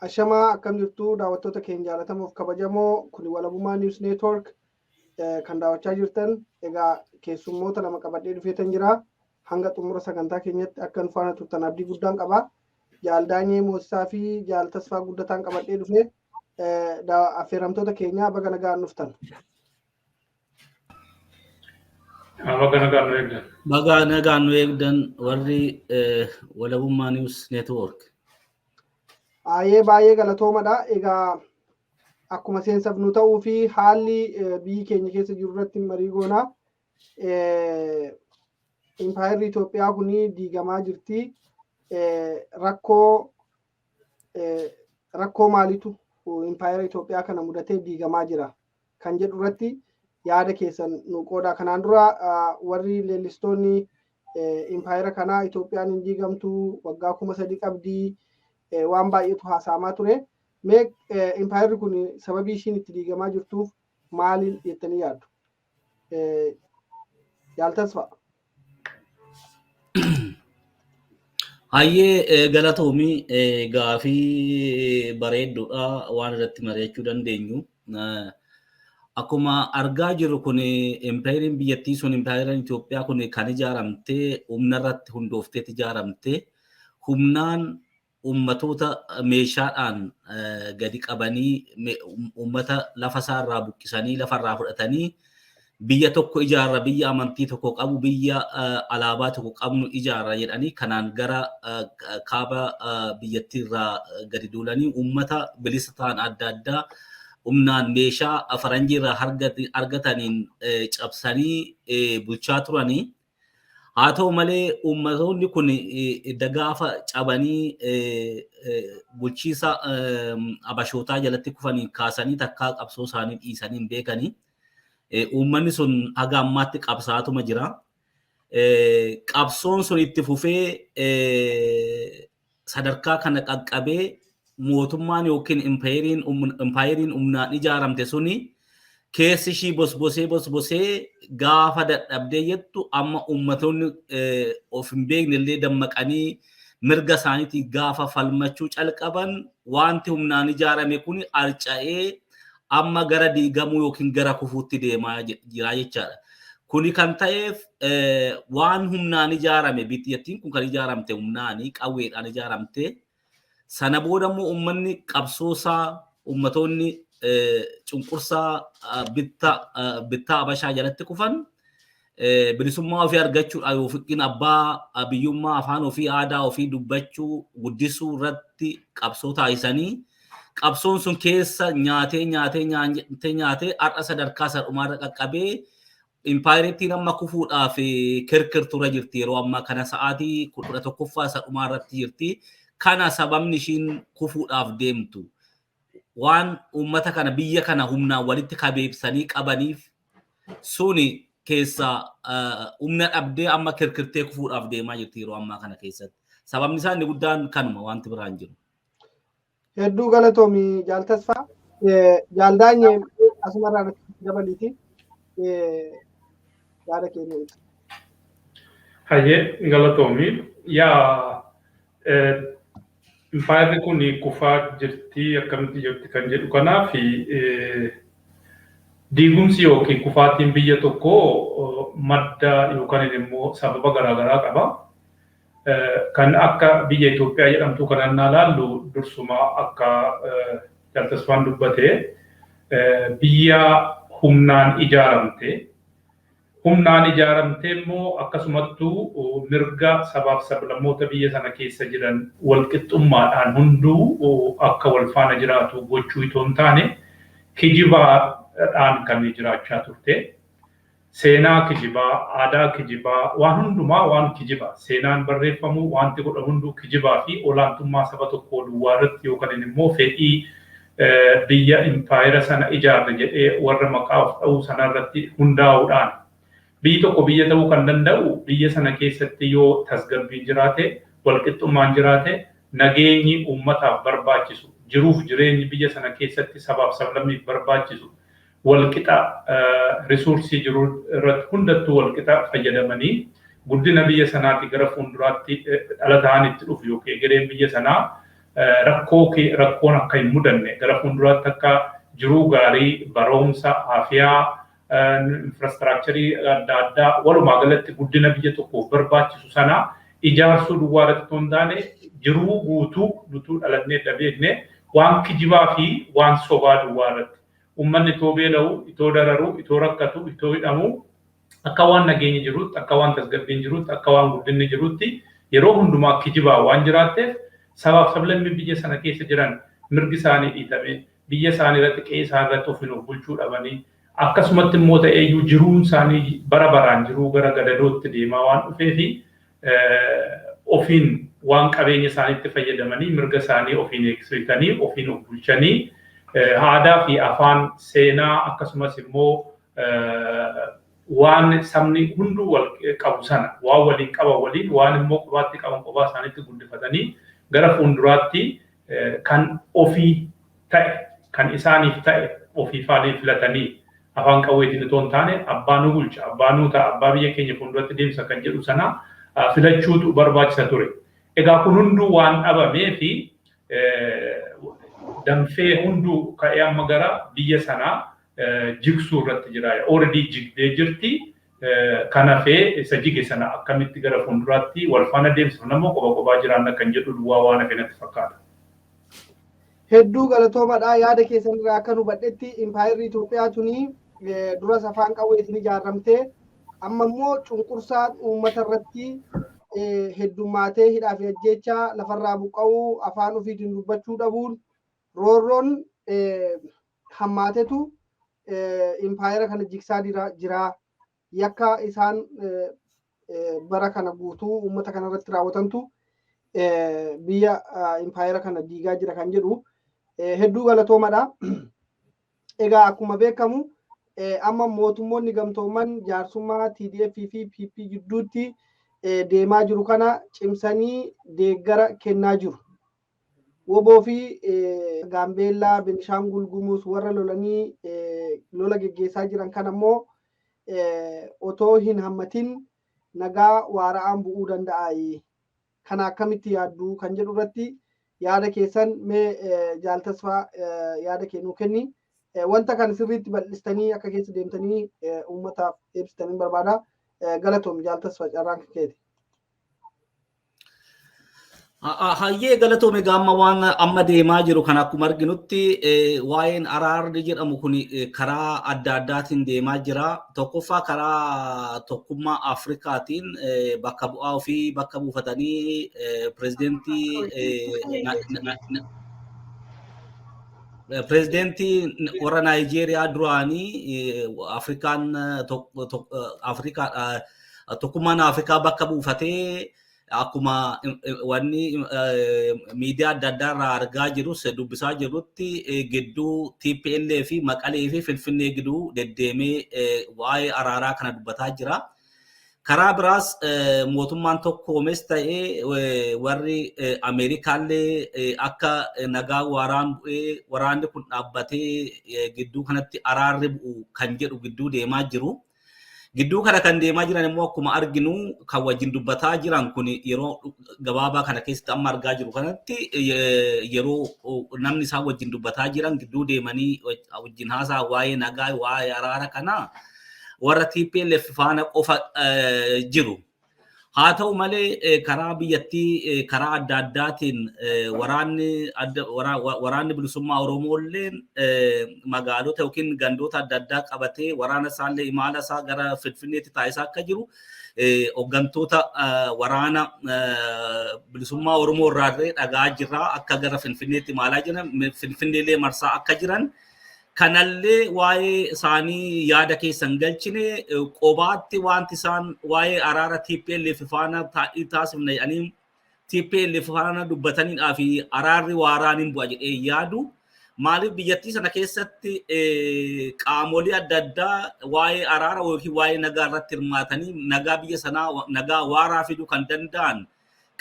Ashama akkam jirtu daawwattoota keenya jaalatamuuf kabajamoo kuni walabummaa newsnetwork kan daawwachaa jirtan egaa keessummoota lama qabadhee dhufeetan jira hanga xumura sagantaa keenyatti akka nu faana turtan abdii guddaan qaba. Jaal Daanye moosissaa fi Jaal Tasfaa Gudetaan qabadhee dhufe affeeramtoota keenya baga nagaan dhuftan. Baga nagaan nu eegdan warri walabummaa newsnetwork. Baay'ee galatoomadha. Egaa akkuma seensaaf nu ta'uu fi haalli biyyi keenya keessa jiru irratti marii goonaa. Impaayerri Itoophiyaa kuni diigamaa jirti. Rakkoo maaliitu impaayera Itoophiyaa kana mudatee diigamaa jira kan jedhu irratti yaada keessan nu qooda. Kanaan dura warri leellistoonni impaayera kanaa Itoophiyaan hin diigamtu waggaa 3,000 qabdi. Waan baay'eetu haasa'amaa ture. Mee impaayerri kun sababii ishiin itti diigamaa jirtuuf maaliin jettanii yaaddu? Jaal Tasfa. Hayyee galatoomii gaaffii bareedduudha waan irratti mari'achuu dandeenyu. Akkuma argaa jirru kun impaayeriin biyyattii sun impaayeriin Itoophiyaa kun kan ijaaramtee humna irratti hundooftee ijaaramtee humnaan ummatoota meeshaadhaan gadi qabanii ummata lafa isaarraa buqqisanii lafarraa fudhatanii biyya tokko ijaarra biyya amantii tokko qabu biyya alaabaa tokko qabnu ijaarra jedhanii kanaan gara kaaba biyyattiirraa gadi duulanii ummata bilisa ta'an adda addaa humnaan meeshaa faranjiirraa argataniin cabsanii bulchaa turanii. Haa ta'u malee ummatoonni kun dagaafa cabanii bulchiisa abashootaa jalatti kufanii kaasanii takkaa qabsoo isaanii dhiisanii hin beekanii. Uummanni sun haga ammaatti qabsaatuma jira. Qabsoon sun itti fufee sadarkaa kana qaqqabee mootummaan yookiin impaayeriin humnaan ijaaramte suni keessi ishii bosbosee gaafa dadhabdee jettu amma ummatoonni of hin beekne illee dammaqanii mirga isaaniitii gaafa falmachuu calqaban wanti humnaan ijaarame kun arca'ee amma gara diigamuu yookiin gara kufuutti deemaa jira jechaadha. Kuni kan ta'eef waan humnaan ijaarame biyyattiin kun kan ijaaramte humnaanii qawweedhaan ijaaramte sana booda immoo uummanni qabsoosaa uummatoonni cunqursaa bittaa Habashaa jalatti kufan bilisummaa ofii argachuudhaaf yookiin abbaa biyyummaa afaan ofii aadaa ofii dubbachuu guddisuu irratti qabsoo taasisanii qabsoon sun keessa nyaatee har'a sadarkaa sadhumaarra qaqqabee impaayireettiin amma kufuudhaaf kirkirtuura jirti yeroo ammaa kana sa'aatii 11ffaa sadhumaarratti jirti. Kana sababni ishiin kufuudhaaf deemtu waan uummata kana biyya kana humnaan walitti qabeebsanii qabaniif suni keessa humna dhabdee amma kirkirtee kufuudhaaf deemaa jirti yeroo ammaa kana keessatti. Sababni isaa inni guddaan kanuma wanti biraan jiru. Hedduu galatoomii Jaal Tasfaa. Jaal Daanye asumarraa dabaliiti. Yaada keenya ibsa. Hayyee galatoomii. Yaa impaayirri kun kufaa jirti akkamitti jirti kan jedhu kanaaf diigumsi yookiin kufaatiin biyya tokkoo madda yookaan immoo sababa garaagaraa qaba. Kan akka biyya Itoophiyaa jedhamtu kanaan ilaallu dursuma akka Jaal Tasfaan dubbate biyya humnaan ijaaramte. Humnaan ijaaramte immoo akkasumattuu mirga sabaaf sablammoota biyya sana keessa jiran walqixxummaadhaan hunduu akka wal faana jiraatu gochuu itoo hin taane kijibaadhaan kan jiraachaa turte. Seenaa kijibaa, aadaa kijibaa, waan hundumaa waan kijibaa. Seenaan barreeffamu wanti godhamu hunduu kijibaa fi olaantummaa saba tokkoo duwwaa irratti yookaan immoo fedhii biyya impaayira sana ijaarre jedhee warra maqaa of dha'uu sanarratti hundaa'uudhaan biyyi tokko biyya ta'uu kan danda'u biyya sana keessatti yoo tasgabbiin jiraate walqixxummaan jiraate nageenyi uummataaf barbaachisu jiruuf jireenyi biyya sana keessatti sabaaf sablammiif barbaachisu walqixa risoorsii jiru irratti hundattuu walqixa fayyadamanii guddina biyya sanaatti gara fuulduraatti dhala ta'an itti dhufu yookiin egereen biyya sanaa rakkoon akka hin mudanne gara fuulduraatti akka jiruu gaarii barumsa afiyaa infraastiraakcharii adda addaa walumaa galatti guddina biyya tokkoof barbaachisu sana ijaarsuu duwwaa irratti osoo hin taane jiruu guutuu dhalannee dhabeekne waan kijibaa fi waan sobaa duwwaa irratti ummanni itoo beela'u itoo dararu itoo rakkatu itoo hidhamu akka waan nageenyi jirutti akka waan tasgabbiin jirutti akka waan guddinni jirutti yeroo hundumaa kijibaa waan jiraatteef sabaaf sablammii biyya sana keessa jiran mirgi isaanii dhiitame biyya isaanii irratti qe'ee isaanii irratti ofiin of bulchuu dhabanii akkasumatti immoo ta'eeyyuu jiruun isaanii bara baraan jiruu gara gadadootti deemaa waan dhufee fi ofiin waan qabeenya isaaniitti fayyadamanii mirga isaanii ofiin eegsifanii ofiin of bulchanii aadaa fi afaan seenaa akkasumas immoo waan sabni hunduu wal qabu sana waan waliin qaban waliin waan immoo qubaatti qaban qubaa isaaniitti guddifatanii gara fuulduraatti kan ofii ta'e kan isaaniif ta'e ofii faanii filatanii afaan qawweetiin itoo hin taane abbaa nu bulcha abbaa nu ta'a abbaa biyya keenya fuulduratti deemsa kan jedhu sana filachuutu barbaachisa ture. Egaa kun hunduu waan dhabamee fi danfee hunduu ka'ee amma gara biyya sanaa jigsuu irratti jira. Already jigdee jirti. Kanafee isa jige sana akkamitti gara fuulduraatti wal faana deemsifna immoo qophaa jiraanna kan jedhu duwwaa waan hafeenatti fakkaata. Hedduu galatoomadhaa yaada keessan irraa akka hubadhetti impaayirri Itoophiyaa tuni duras afaan qawweetiin ijaaramtee amma immoo cunqursaan uummata irratti heddummaatee hidhaa fi ajjeechaa lafarraa buqqa'uu afaan ofiitiin dubbachuu dhabuun roorroon hammaatetu impaayira kana jigsaa jira. Yakka isaan bara kana guutuu uummata kana irratti raawwatantu biyya impaayira kana diigaa jira kan jedhu hedduu galatoomadha. Egaa akkuma beekamu amma mootummoonni gamtooman jaarsummaa TDF fi PP gidduutti deemaa jiru kana cimsanii deeggara kennaa jiru. Woboo fi Gaambeellaa, Benishaangul Gumuz warra lolanii lola geggeessaa jiran kana immoo otoo hin hammatin nagaa waara'aan bu'uu danda'a. Kana akkamitti yaadduu kan jedhu irratti yaada keessan mee Jaal Tasfaa yaada kennuu kenni wanta kan sirriitti bal'istanii akka keessa deemtanii uummataaf ibsitanii barbaada. Galatoom Jaal Tasfa carraan keeti. Hayyee galatoome gaamma waan amma deemaa jiru kan akkuma arginutti waa'een araarri jedhamu kun karaa adda addaatiin deemaa jira. Tokkoffaa karaa tokkummaa Afrikaatiin bakka bu'aa ofii bakka buufatanii pirezidentii warra Naayijeeriyaa duraanii tokkummaan Afrikaa bakka buufatee akkuma wanni miidiyaa adda addaa irraa argaa jirus dubbisaa jirutti gidduu TPLF fi Maqalee fi Finfinnee gidduu deddeemee waa'ee araaraa kana dubbataa jira. Karaa biraas mootummaan tokkoomes ta'ee warri Ameerikaallee akka nagaa waaraan bu'ee waraanni kun dhaabbatee gidduu kanatti araarri bu'u kan jedhu gidduu deemaa jiru. Gidduu kana kan deemaa jiran immoo akkuma arginu kan wajjin dubbataa jiran kun yeroo gabaabaa kana keessatti amma argaa jiru kanatti yeroo namni isaan wajjin dubbataa jiran gidduu deemanii wajjin haasaa waa'ee nagaa waa'ee araara kana warra TPLF faana qofa jiru. Haa ta'u malee karaa biyyattii karaa adda addaatiin waraanni bilisummaa Oromoolleen magaalota yookiin gandoota adda addaa qabatee waraana isaallee imala isaa gara Finfinneetti taasisaa akka jiru hooggantoota waraana bilisummaa Oromoo irraa dhagaa jirra akka gara Finfinneetti imalaa jiran Finfinneellee marsaa akka jiran kanallee waa'ee isaanii yaada keessan galchine qobaatti wanti isaan waa'ee araara TPLF faana taasifna jedhanii TPLF faana dubbataniidhaa fi araarri waaraan hin bu'a jedhee yaadu. Maaliif biyyattii sana keessatti qaamolee adda addaa waa'ee araara yookiin waa'ee nagaa irratti hirmaatanii nagaa biyya sanaa nagaa waaraa fiduu kan danda'an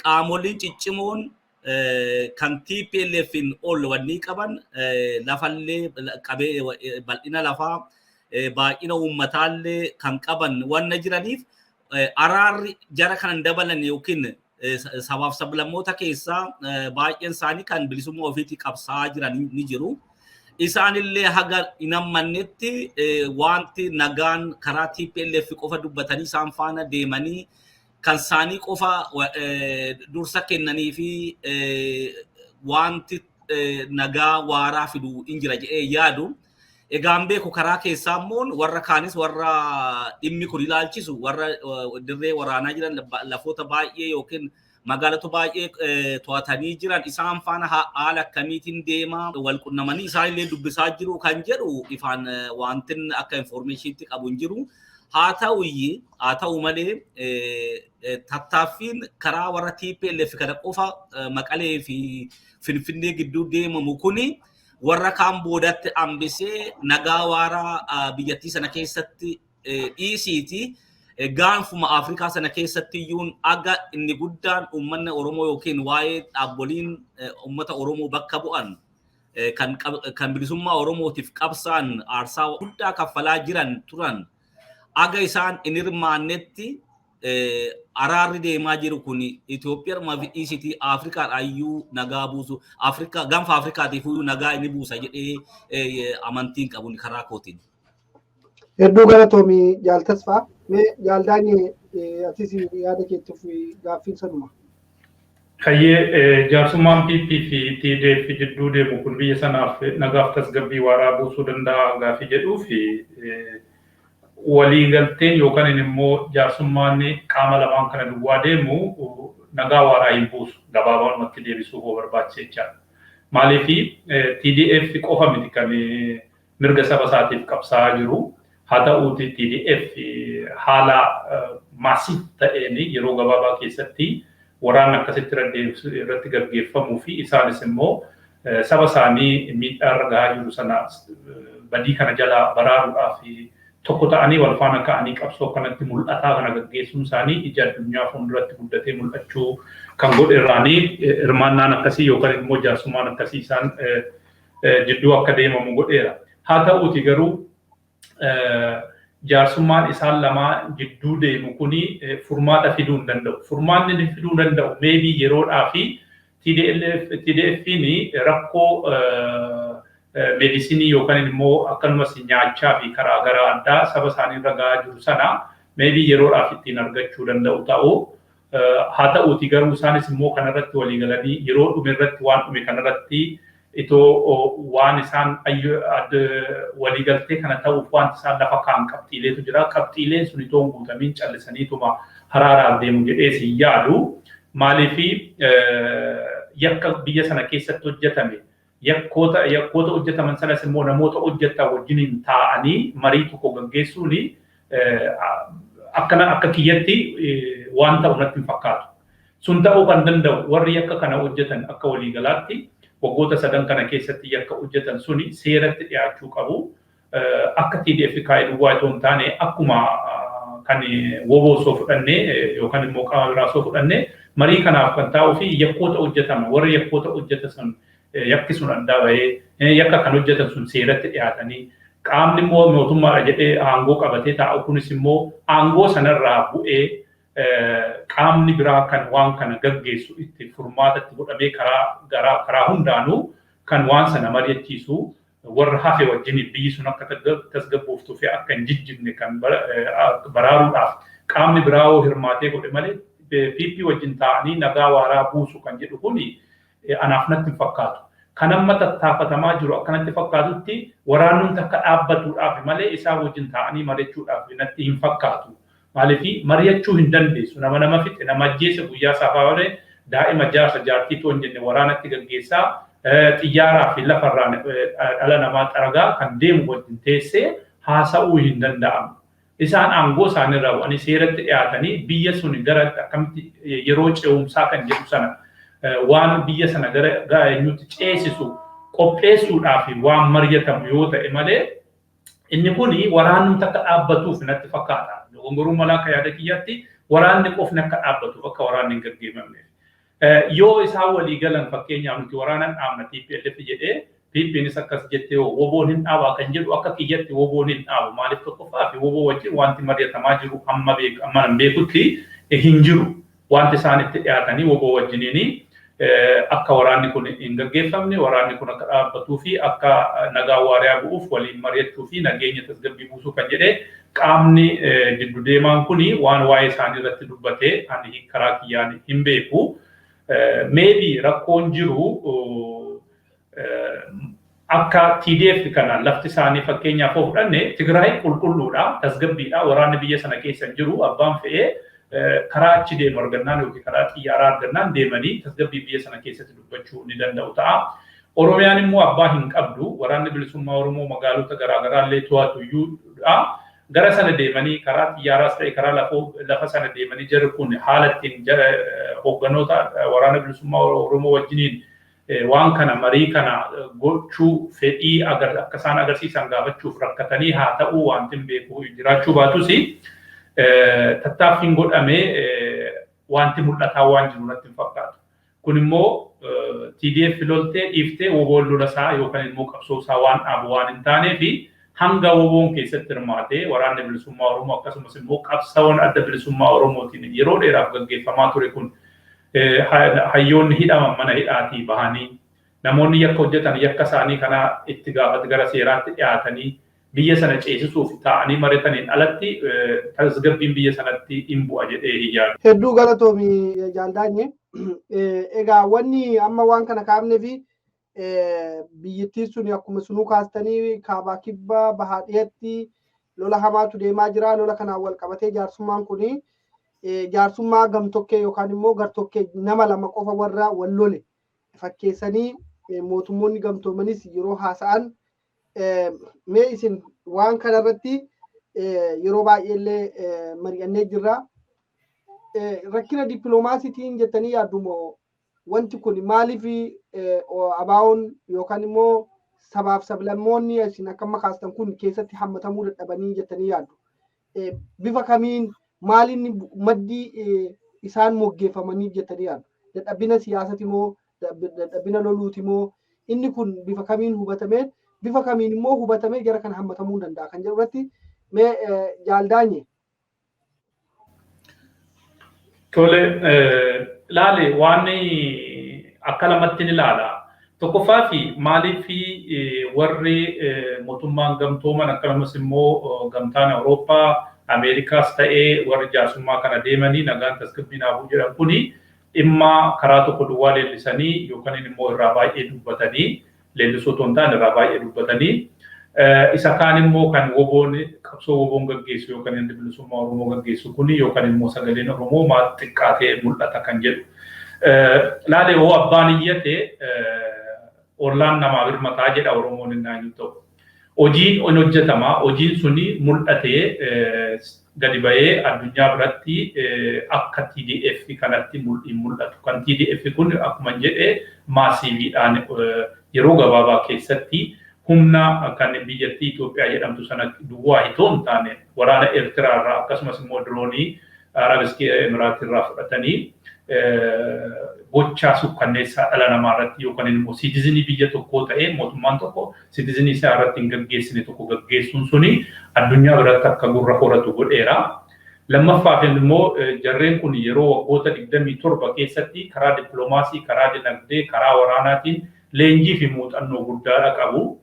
qaamoleen ciccimoon kan TPLFin ol wanni qaban lafallee qabee bal'ina lafaa baay'ina uummataallee kan qaban wanna jiraniif araarri jara kan dabalan yookiin sabaaf sablammoota keessaa baay'een isaanii kan bilisummaa ofiitii qabsaa jiran ni jiru. Isaanillee haga hin ammannetti wanti nagaan karaa TPLF qofa dubbatanii isaan faana deemanii kan isaanii qofa dursa kennanii fi wanti nagaa waaraa fidu hin jira jedhee yaadu. Egaan beeku karaa keessaa immoo warra kaanis warra dhimmi kun ilaalchisu warra dirree waraanaa jiran lafoota baay'ee yookiin magaalota baay'ee to'atanii jiran isaan faana haala akkamiitiin deemaa wal qunnamanii isaanillee dubbisaa jiru kan jedhu ifaan wantin akka informationitti qabu hin jiru. Haa ta'u malee tattaaffiin karaa warra TPLF kana qofa Maqalee fi Finfinnee gidduu deemamu kuni warra kaan boodatti hambisee nagaa waaraa biyyattii sana keessatti dhiisiiti. Gaanfuma Afrikaa sana keessatti iyyuun aga inni guddaan uummanni Oromoo yookiin waa'ee dhaabboliin uummata Oromoo bakka bu'an kan bilisummaa Oromootiif qabsaan aarsaa guddaa kaffalaa jiran turan. Aga isaan hin hirmaannetti araarri deemaa jiru kun Itoophiyaa fi dhiisitii Afrikaadhaayyuu nagaa buusu gaanfa Afrikaatiif nagaa inni buusa jedhee amantiin qabu karaa kootiin. Hedduu galatoomii Jaal Tasfaa. Mee Jaal Daanye atis yaada keettiif gaaffiin sanuma. Hayyee jaarsummaan PP fi TDF jidduu deemu kun biyya sanaaf nagaaf tasgabbii waaraa buusuu danda'a gaaffii jedhuu fi waliigalteen yookaan immoo jaarsummaan qaama lamaan kana duwwaa deemu nagaa waaraa hin buusu gabaabumatti deebisuu hoo barbaachisa jechaadha. Maaliif TDF qofa miti kan mirga saba isaatiif qabsaa'aa jiru. Haa ta'uuti TDF haala maasiif ta'een yeroo gabaabaa keessatti waraana akkasitti irratti gaggeeffamuu fi isaanis immoo saba isaanii miidhaarra gahaa jiru sana badii kana jala baraaruudhaaf tokko ta'anii wal faana ka'anii qabsoo kanatti mul'ataa kana gaggeessuun isaanii ija addunyaa fuulduratti guddatee mul'achuu kan godhe irraanii hirmaannaan akkasii yookaan immoo jaarsummaan akkasii isaan jidduu akka deemamu godheera. Haa ta'uuti garuu jaarsummaan isaan lamaa jidduu deemu kuni furmaata fiduu hin danda'u. Furmaanni inni fiduu danda'u maybe yeroodhaa fi TDF'n rakkoo meedisinii yookaan immoo akkanumas nyaachaa fi karaa garaa addaa saba isaanii irra gahaa jiru sana maybe yeroodhaaf ittiin argachuu danda'u ta'u haa ta'uuti garuu isaanis immoo kanarratti walii galanii yeroo dhume irratti waan dhume kanarratti itoo waan isaan walii galtee kana ta'uuf waan isaan lafa kaan qabxiileetu jira qabxiileen sun itoo hin guutamiin callisaniituma haraaraaf deemu jedhee si yaadu maaliifi yakka biyya sana keessatti hojjetame yakkoota hojjetaman sanas immoo namoota hojjetan wajjiniin taa'anii marii tokko gaggeessuun akka kiyyatti waan ta'u natti hin fakkaatu. Sun ta'uu kan danda'u warri yakka kana hojjetan akka waliigalaatti waggoota sadan kana keessatti yakka hojjetan suni seeratti dhiyaachuu qabu. Akka TDF kaa'ee duwwaa itoo hin taane akkuma kan woboo osoo fudhannee yookaan immoo qaama biraa osoo fudhannee marii kanaaf kan taa'uu fi yakkoota hojjetame warri yakkoota hojjetan sun yakki sun adda bahee yakka kan hojjetan sun seeratti dhiyaatanii qaamni immoo mootummaadha jedhee aangoo qabatee taa'u kunis immoo aangoo sanarraa bu'ee qaamni biraa kan waan kana gaggeessu itti furmaatatti godhamee karaa hundaanuu kan waan sana mari'achiisu warra hafe wajjin biyyi sun akka tasgabbooftuu fi akka hin jijjiirre kan baraaruudhaaf qaamni biraa hirmaatee godhe malee PP wajjin taa'anii nagaa waaraa buusu kan jedhu kuni anaaf natti hin fakkaatu. Kan amma tattaafatamaa jiru akkanatti fakkaatutti waraannuun akka dhaabbatuudhaaf malee isaa wajjin taa'anii mari'achuudhaaf natti hin fakkaatu. Maaliifi mari'achuu hin dandeessu nama fixe nama ajjeese guyyaa saafaa daa'ima jaarsa jaartii toon jenne waraanatti gaggeessaa xiyyaaraa fi lafarraan dhala namaa xaragaa kan deemu wajjin teessee haasa'uu hin danda'amu. Isaan aangoo isaaniirraa bu'anii seeratti dhiyaatanii biyya sun gara akkamitti yeroo ce'umsaa kan jedhu sana waan biyya sana gara eenyutti ceesisu qopheessuudhaaf waan mari'atamu yoo ta'e malee inni kuni waraanni akka dhaabbatuuf natti fakkaata. Gongoruu malaa akka yaada kiyyaatti waraanni qofni akka dhaabbatuuf akka waraanni hin gaggeeffamne. Yoo isaan walii galan fakkeenyaaf nuti waraanaan dhaabna TPLF jedhee PPNis akkas jettee woboon hin dhaabaa kan jedhu akka kiyyatti woboon hin dhaabu maaliif tokkoffaa fi woboo wajjin wanti mari'atamaa jiru amma beekutti hin jiru wanti isaan itti dhiyaatanii woboo wajjiniini akka waraanni kun hin gaggeeffamne waraanni kun akka dhaabbatuu fi akka nagaa waaraa bu'uuf waliin mari'achuu fi nageenya tasgabbii buusuu kan jedhee qaamni jiddu deemaan kuni waan waa'ee isaanii irratti dubbatee ani karaa kiyyaan hin beeku. Maybe rakkoon jiru akka TDF kana lafti isaanii fakkeenyaaf fudhanne Tigraay qulqulluudha tasgabbiidha waraanni biyya sana keessa jiru abbaan fe'ee karaa achi deemu argannaan yookiin karaa xiyyaaraa argannaan deemanii tasgabbii biyya sana keessatti dubbachuu ni danda'u ta'a. Oromiyaan immoo abbaa hin qabdu waraanni bilisummaa Oromoo magaalota garaagaraa illee to'atu iyyuudha. Gara sana deemanii karaa xiyyaaraas ta'e karaa lafa sana deemanii jirru kun haala ittiin hoogganoota waraana bilisummaa Oromoo wajjiniin waan kana marii kana gochuu fedhii akka isaan agarsiisan gaafachuuf rakkatanii haa ta'uu wanti hin beeku jiraachuu baatus tattaaffiin godhamee wanti mul'ataa waan jiru natti hin fakkaatu. Kun immoo TDF loltee dhiiftee woboon lolasaa yookaan immoo qabsoosaa waan dhaabu waan hin taaneefi hanga woboon keessatti hirmaatee waraanni bilisummaa Oromoo akkasumas immoo qabsaa'oon adda bilisummaa Oromootiin yeroo dheeraaf gaggeeffamaa ture kun hayyoonni hidhaman mana hidhaatii bahanii namoonni yakka hojjetan yakka isaanii kana itti gaafate gara seeraatti dhiyaatanii biyya sana ceesisuuf taa'anii mari'ataniin alatti tasgabbiin biyya sanatti hin bu'a jedhee hin yaadu. Hedduu galatoomii Jaal Daanye. Egaa wanni amma waan kana kaafnee fi biyyattiin sun akkuma sunuu kaastanii kaabaa kibbaa bahaa dhiyeetti lola hamaatu deemaa jira. Lola kanaan wal qabatee jaarsummaan kuni jaarsummaa gamtokkee yookaan immoo gartokkee nama lama qofa warra wal lole fakkeessanii mootummoonni gamtoomanis yeroo haasa'an mee isin waan kanarratti yeroo baay'eellee mari'annee jirra. Rakkina dippiloomaasiitiin jettanii yaaddumoo wanti kun maaliif abaawoon yookaan immoo sabaaf sablammoonni isin akka makaastan kun keessatti hammatamuu dadhabanii jettanii yaaddu. Bifa kamiin maaliin maddii isaan moggeeffamanii jettanii yaaddu. Dadhabina siyaasati moo dadhabina loluuti moo inni kun bifa kamiin hubatamee bifa kamiin immoo hubatamee gara kan hammatamuu danda'a kan jedhu irratti mee Jaal Daanye. Tole laale waan akka lamatti ni ilaala. Tokkoffaa fi maaliif warri mootummaan gamtooman akkasumas immoo gamtaan Awurooppaa Ameerikaas ta'ee warri jaarsummaa kana deemanii nagaan tasgabbiinaafuu jedhan kuni dhimma karaa tokko duwwaa leellisanii yookaan immoo irraa baay'ee dubbatanii leellisoo otoo hin taane irraa baay'ee dubbatanii isa kaan immoo kan qabsoo woboon gaggeessu yookaan inni bilisummaa Oromoo gaggeessu kuni yookaan immoo sagaleen Oromoo maal xiqqaatee mul'ata kan jedhu. Laalee hoo abbaan iyyate orlaan namaa birmataa jedha Oromoon innaan ta'u. Hojiin on hojjetama, hojiin suni mul'atee gadi ba'ee addunyaa biratti akka TDF kanatti mul'atu. Kan TDF kun akkuma jedhee maasiiviidhaan yeroo gabaabaa keessatti humna kan biyyattii Itoophiyaa jedhamtu sana duwwaa itoo hin taane waraana Eertiraa irraa akkasumas immoo diroonii Arabiskii Emiraatii irraa fudhatanii gochaa sukkanneessaa dhala namaa irratti yookaan immoo siitizinii biyya tokkoo ta'ee mootummaan tokko siitizinii isaa irratti hin gaggeessine tokko gaggeessuun suni addunyaa biratti akka gurra horatu godheera. Lammaffaa immoo jarreen kun yeroo waggoota 27 keessatti karaa dippiloomaasii, karaa dinagdee, karaa waraanaatiin leenjii fi muuxannoo guddaa qabu.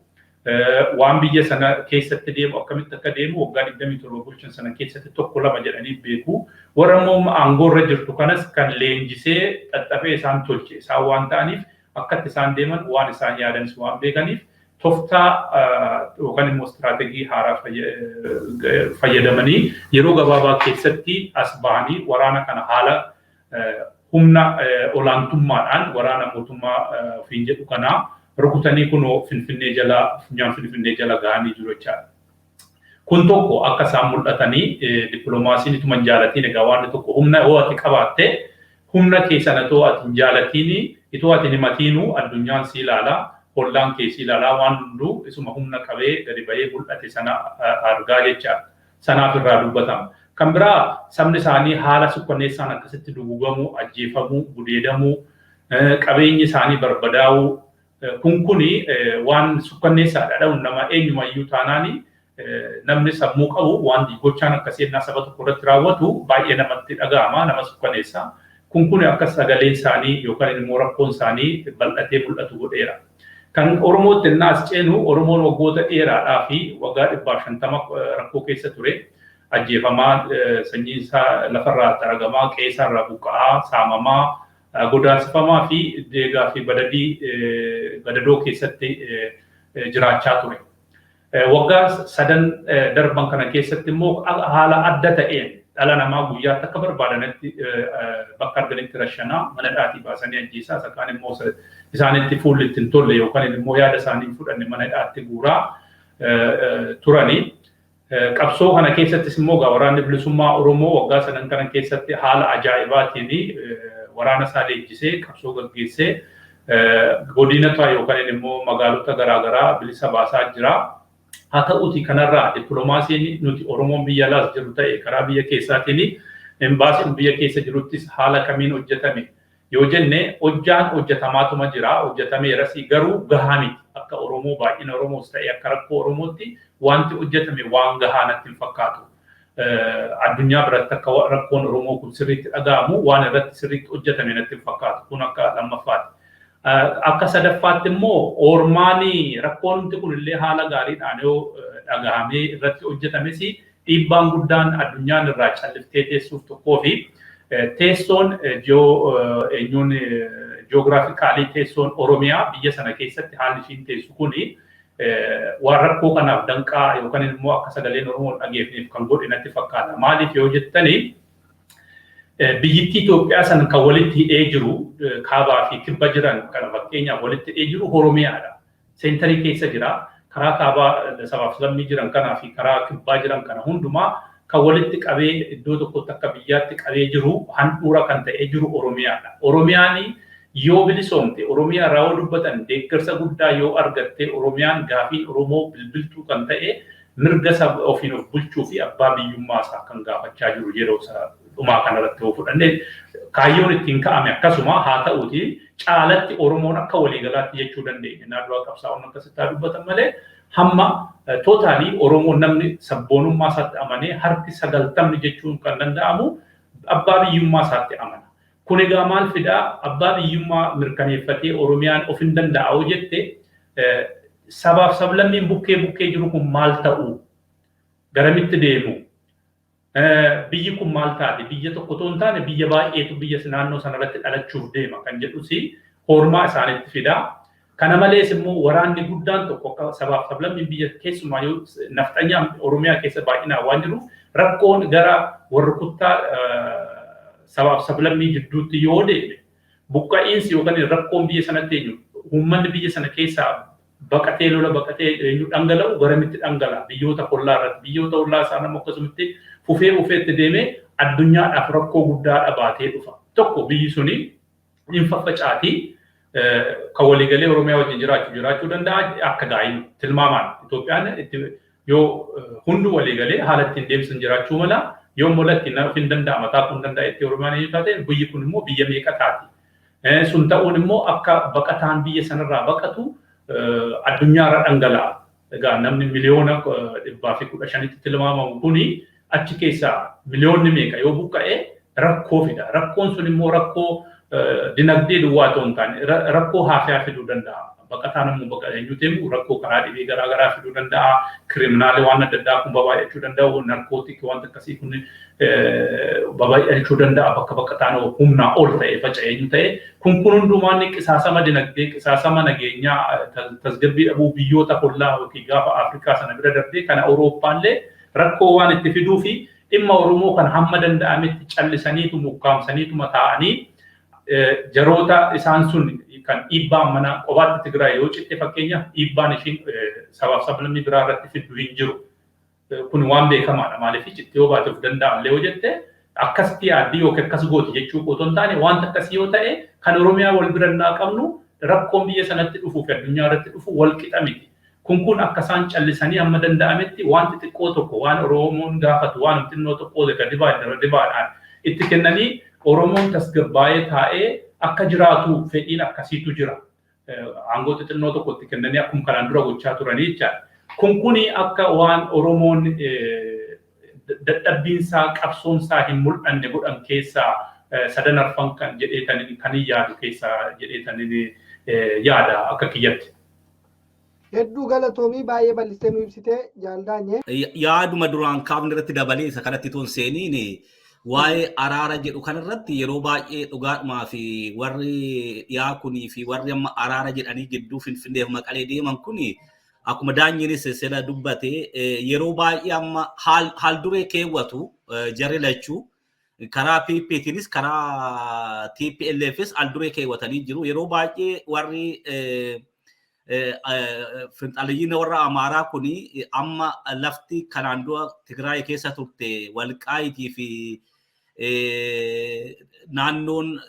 Waan biyya sana keessatti deemu akkamitti akka deemu waggaa 27 bulchan sana keessatti tokko lama jedhanii beeku. Warra immoo aangoorra jirtu kanas kan leenjisee xaxxafee isaan tolche isaan waan ta'aniif akkatti isaan deeman waan isaan yaadanis waan beekaniif tooftaa yookaan immoo istiraategii haaraa fayyadamanii yeroo gabaabaa keessatti as bahanii waraana kana haala humna olaantummaadhaan waraana mootummaa ofiin jedhu kanaa rukutanii kunoo Finfinnee jala funyaan Finfinnee jala gahanii jiru jechaadha. Kun tokko akka isaan mul'atanii dippiloomaasiin ituma hin jaalatiin egaa waan tokko humna yoo ati qabaatte humna keessan itoo ati hin jaalatiin itoo ati hin himatiinuu addunyaan si ilaalaa ollaan kee si ilaalaa waan hunduu isuma humna qabee gadi ba'ee mul'ate sana argaa jechaadha. Sanaaf irraa dubbatama. Kan biraa sabni isaanii haala sukkanneessaan akkasitti dugugamuu, ajjeefamuu, gudeedamuu, qabeenyi isaanii barbadaa'uu kuni waan sukkanneessaadha dha'uun nama eenyumayyuu taanaani namni sammuu qabu waan gochaan akkasii ennaa saba tokko irratti raawwatu baay'ee namatti dhaga'ama nama sukkanneessa. Kun akka sagaleen isaanii yookaan immoo rakkoon isaanii bal'atee mul'atu godheera. Kan Oromootti ennaa as ceenu Oromoon waggoota dheeraadhaa fi waggaa 150 rakkoo keessa ture. Ajjeefamaa sanyii isaa lafarraa aragamaa, qe'ee irraa buqqa'aa, saamamaa, godaansifamaa fi deegaa fi badadoo keessatti jiraachaa ture. Waggaa 3 darban kana keessatti immoo haala adda ta'een dhala namaa guyyaatti akka barbaadanitti bakka arganitti rashanaa mana dhaatii baasanii ajjeesaa isa kaan immoo isaanitti fuulli ittiin tolle yookaan immoo yaada isaanii fudhanne mana dhaatti guuraa turanii. Qabsoo kana keessattis immoo waraanni bilisummaa Oromoo waggaa 9 kana keessatti haala ajaa'ibaatiin waraana isaa leenjisee qabsoo gaggeessee godinota yookaan immoo magaalota garaagaraa bilisa baasaa jira. Haa ta'uuti kanarraa dippiloomaasiin nuti Oromoon biyya alaas jiru ta'e karaa biyya keessaatiin embaasiin biyya keessa jiruttis haala kamiin hojjetame yoo jenne hojjaan hojjetamaatuma jira hojjetameeras garuu gahaa miti akka Oromoo baay'ina Oromoos ta'e akka rakkoo Oromootti wanti hojjetame waan gahaa natti hin fakkaatu. Addunyaa biratti akka rakkoon Oromoo kun sirriitti dhaga'amu waan irratti sirriitti hojjetame natti hin fakkaatu. Kun akka lammaffaati. Akka sadaffaatti immoo ormaanii rakkoon kun illee haala gaariidhaan yoo dhaga'amee irratti hojjetames dhiibbaan guddaan addunyaan irraa calliftee teessuuf tokkoo fi teessoon jiyoogiraafikaalii teessoon Oromiyaa biyya sana keessatti haalli ishiin teessu kuni waan rakkoo kanaaf danqaa yookaan immoo akka sagaleen Oromoo dhageeffameef kan godhe natti fakkaata. Maaliif yoo jettanii biyyittii Itoophiyaa san kan walitti hidhee jiru kaabaa fi kibba jiran kan fakkeenyaaf walitti hidhee jiru Oromiyaadha. Seentarii keessa jira. Karaa kaabaa sabaaf lammii jiran kanaa fi karaa kibbaa jiran kana hundumaa kan walitti qabee iddoo tokkotti akka biyyaatti qabee jiru handhuura kan ta'ee jiru Oromiyaadha. Oromiyaani yoo bilisoomte Oromiyaa irraa yoo dubbatan deeggarsa guddaa yoo argatte Oromiyaan gaafiin Oromoo bilbiltuu kan ta'e mirga saba ofiin of bulchuu fi abbaa biyyummaa isaa kan gaafachaa jiru yeroo dhumaa kanarratti yoo fudhanne kaayyoon ittiin ka'ame akkasuma haa ta'uuti caalatti Oromoon akka waliigalaatti jechuu dandeenya. Naannoo qabsaa'onni akkasitti dubbatan malee hamma tootaalii Oromoon namni sabboonummaa isaatti amanee harki 90 jechuun kan danda'amu abbaa biyyummaa isaatti amana. Kun egaa maal fidaa abbaa biyyummaa mirkaneeffatee Oromiyaan of hin danda'u jette sabaaf sablammiin bukkee jiru kun maal ta'u garamitti deemu biyyi kun maal taate biyya tokko toon taane biyya baay'eetu biyya naannoo sanarratti dhalachuuf deema kan jedhusi hormaa isaanitti fidaa. Kana malees immoo waraanni guddaan tokko sabaaf sablammiin biyya keessumaa yoo nafxanyaan Oromiyaa keessa baay'inaan waan jiru rakkoon gara warra kuttaa sabaaf sablammii jidduutti yoo deeme buqqa'iinsi yookaan rakkoon biyya sanatti eenyu uummanni biyya sana keessaa baqatee lola baqatee eenyu dhangala'u garamitti dhangala'a biyyoota hollaa irratti biyyoota hollaa isaan ammoo akkasumatti fufeetti deemee addunyaadhaaf rakkoo guddaa baatee dhufa. Tokko biyyi suni hin faffacaatii kan waliigalee Oromiyaa wajjin jiraachuu danda'a akka gaa'in tilmaamaan Itoophiyaan yoo hundi waliigalee haala ittiin deemsan jiraachuu mala yoo molatti naaf hin danda'a mataa kun danda'a itti Oromiyaan hin taate biyyi kun immoo biyya meeqa taati. Sun ta'uun immoo akka baqataan biyya sanarraa baqatu addunyaarra dhangala'a. Egaa namni miliyoona 115tti tilmaamamu kuni achi keessaa miliyoonni meeqa yoo buqqa'e rakkoo fida. Rakkoon sun immoo rakkoo dinagdee duwwaa ta'uu hin taane rakkoo haafaa fiduu danda'a. Baqataan immoo baqatee eenyu ta'u rakkoo karaa dhibee garaagaraa fiduu danda'a. Kiriminaalee waan adda addaa kun baay'achuu danda'u. Narkootikii waan akkasii kun baay'achuu danda'a. Bakka baqataan humnaa ol ta'e faca'ee eenyu ta'e kun hundumaan qisaasama dinagdee qisaasama nageenyaa tasgabbii dhabuu biyyoota hollaa yookiin gaafa Afrikaa sana bira darbee kana Awurooppaallee rakkoo waan itti fiduu fi dhimma Oromoo kan hamma danda'ametti callisaniitu mukkaamsaniitu mataa'anii jaroota isaan sun kan dhiibbaan mana qobaatti Tigraay yoo citte fakkeenya dhiibbaan ishiin sabaaf sablammii biraa irratti fiddu hin jiru. Kun waan beekamaadha maaliif citte yoo baate of danda'amlee yoo jette akkasitti yaaddii yookiin akkas gooti jechuu qotoon taane wanta akkasii yoo ta'e kan Oromiyaa wal birannaa qabnu rakkoon biyya sanatti dhufuu fi addunyaa irratti dhufu wal qixa miti. Kun akka isaan callisanii amma danda'ametti wanti xiqqoo tokko waan Oromoon gaafatu waan xinnoo tokko dibaadhaan itti kennanii Oromoon tasgabbaa'ee taa'ee akka jiraatu fedhiin akkasiitu jira. Aangoo xinnoo tokko itti kennanii akkuma kanaan dura gochaa turanii jechaadha. Kuni akka waan Oromoon dadhabbiinsaa qabsoonsaa hin mul'anne godhan keessaa sadan arfan kan jedheetanii kan yaadu keessaa jedheetanii yaada akka kiyyatti. Hedduu galatoomii baay'ee bal'istee nu ibsite Jaal Daanye. Yaaduma duraan kaafni irratti dabalee isa kanatti toon seeniin waa'ee araara jedhu kanarratti yeroo baay'ee dhugaadhumaa fi warri dhiyaa kunii fi warri amma araara jedhanii gidduu Finfinneef Maqalee deeman kuni akkuma Daanyeenis sila dubbate yeroo baay'ee amma haal duree keewwatu jarri lachuu karaa PPTinis karaa TPLFis haal duree keewwatanii jiru. Yeroo baay'ee warri finxaaliyiin warra Amaaraa kuni amma lafti kanaan dura Tigraay keessa turte Walqaayitii fi naannoon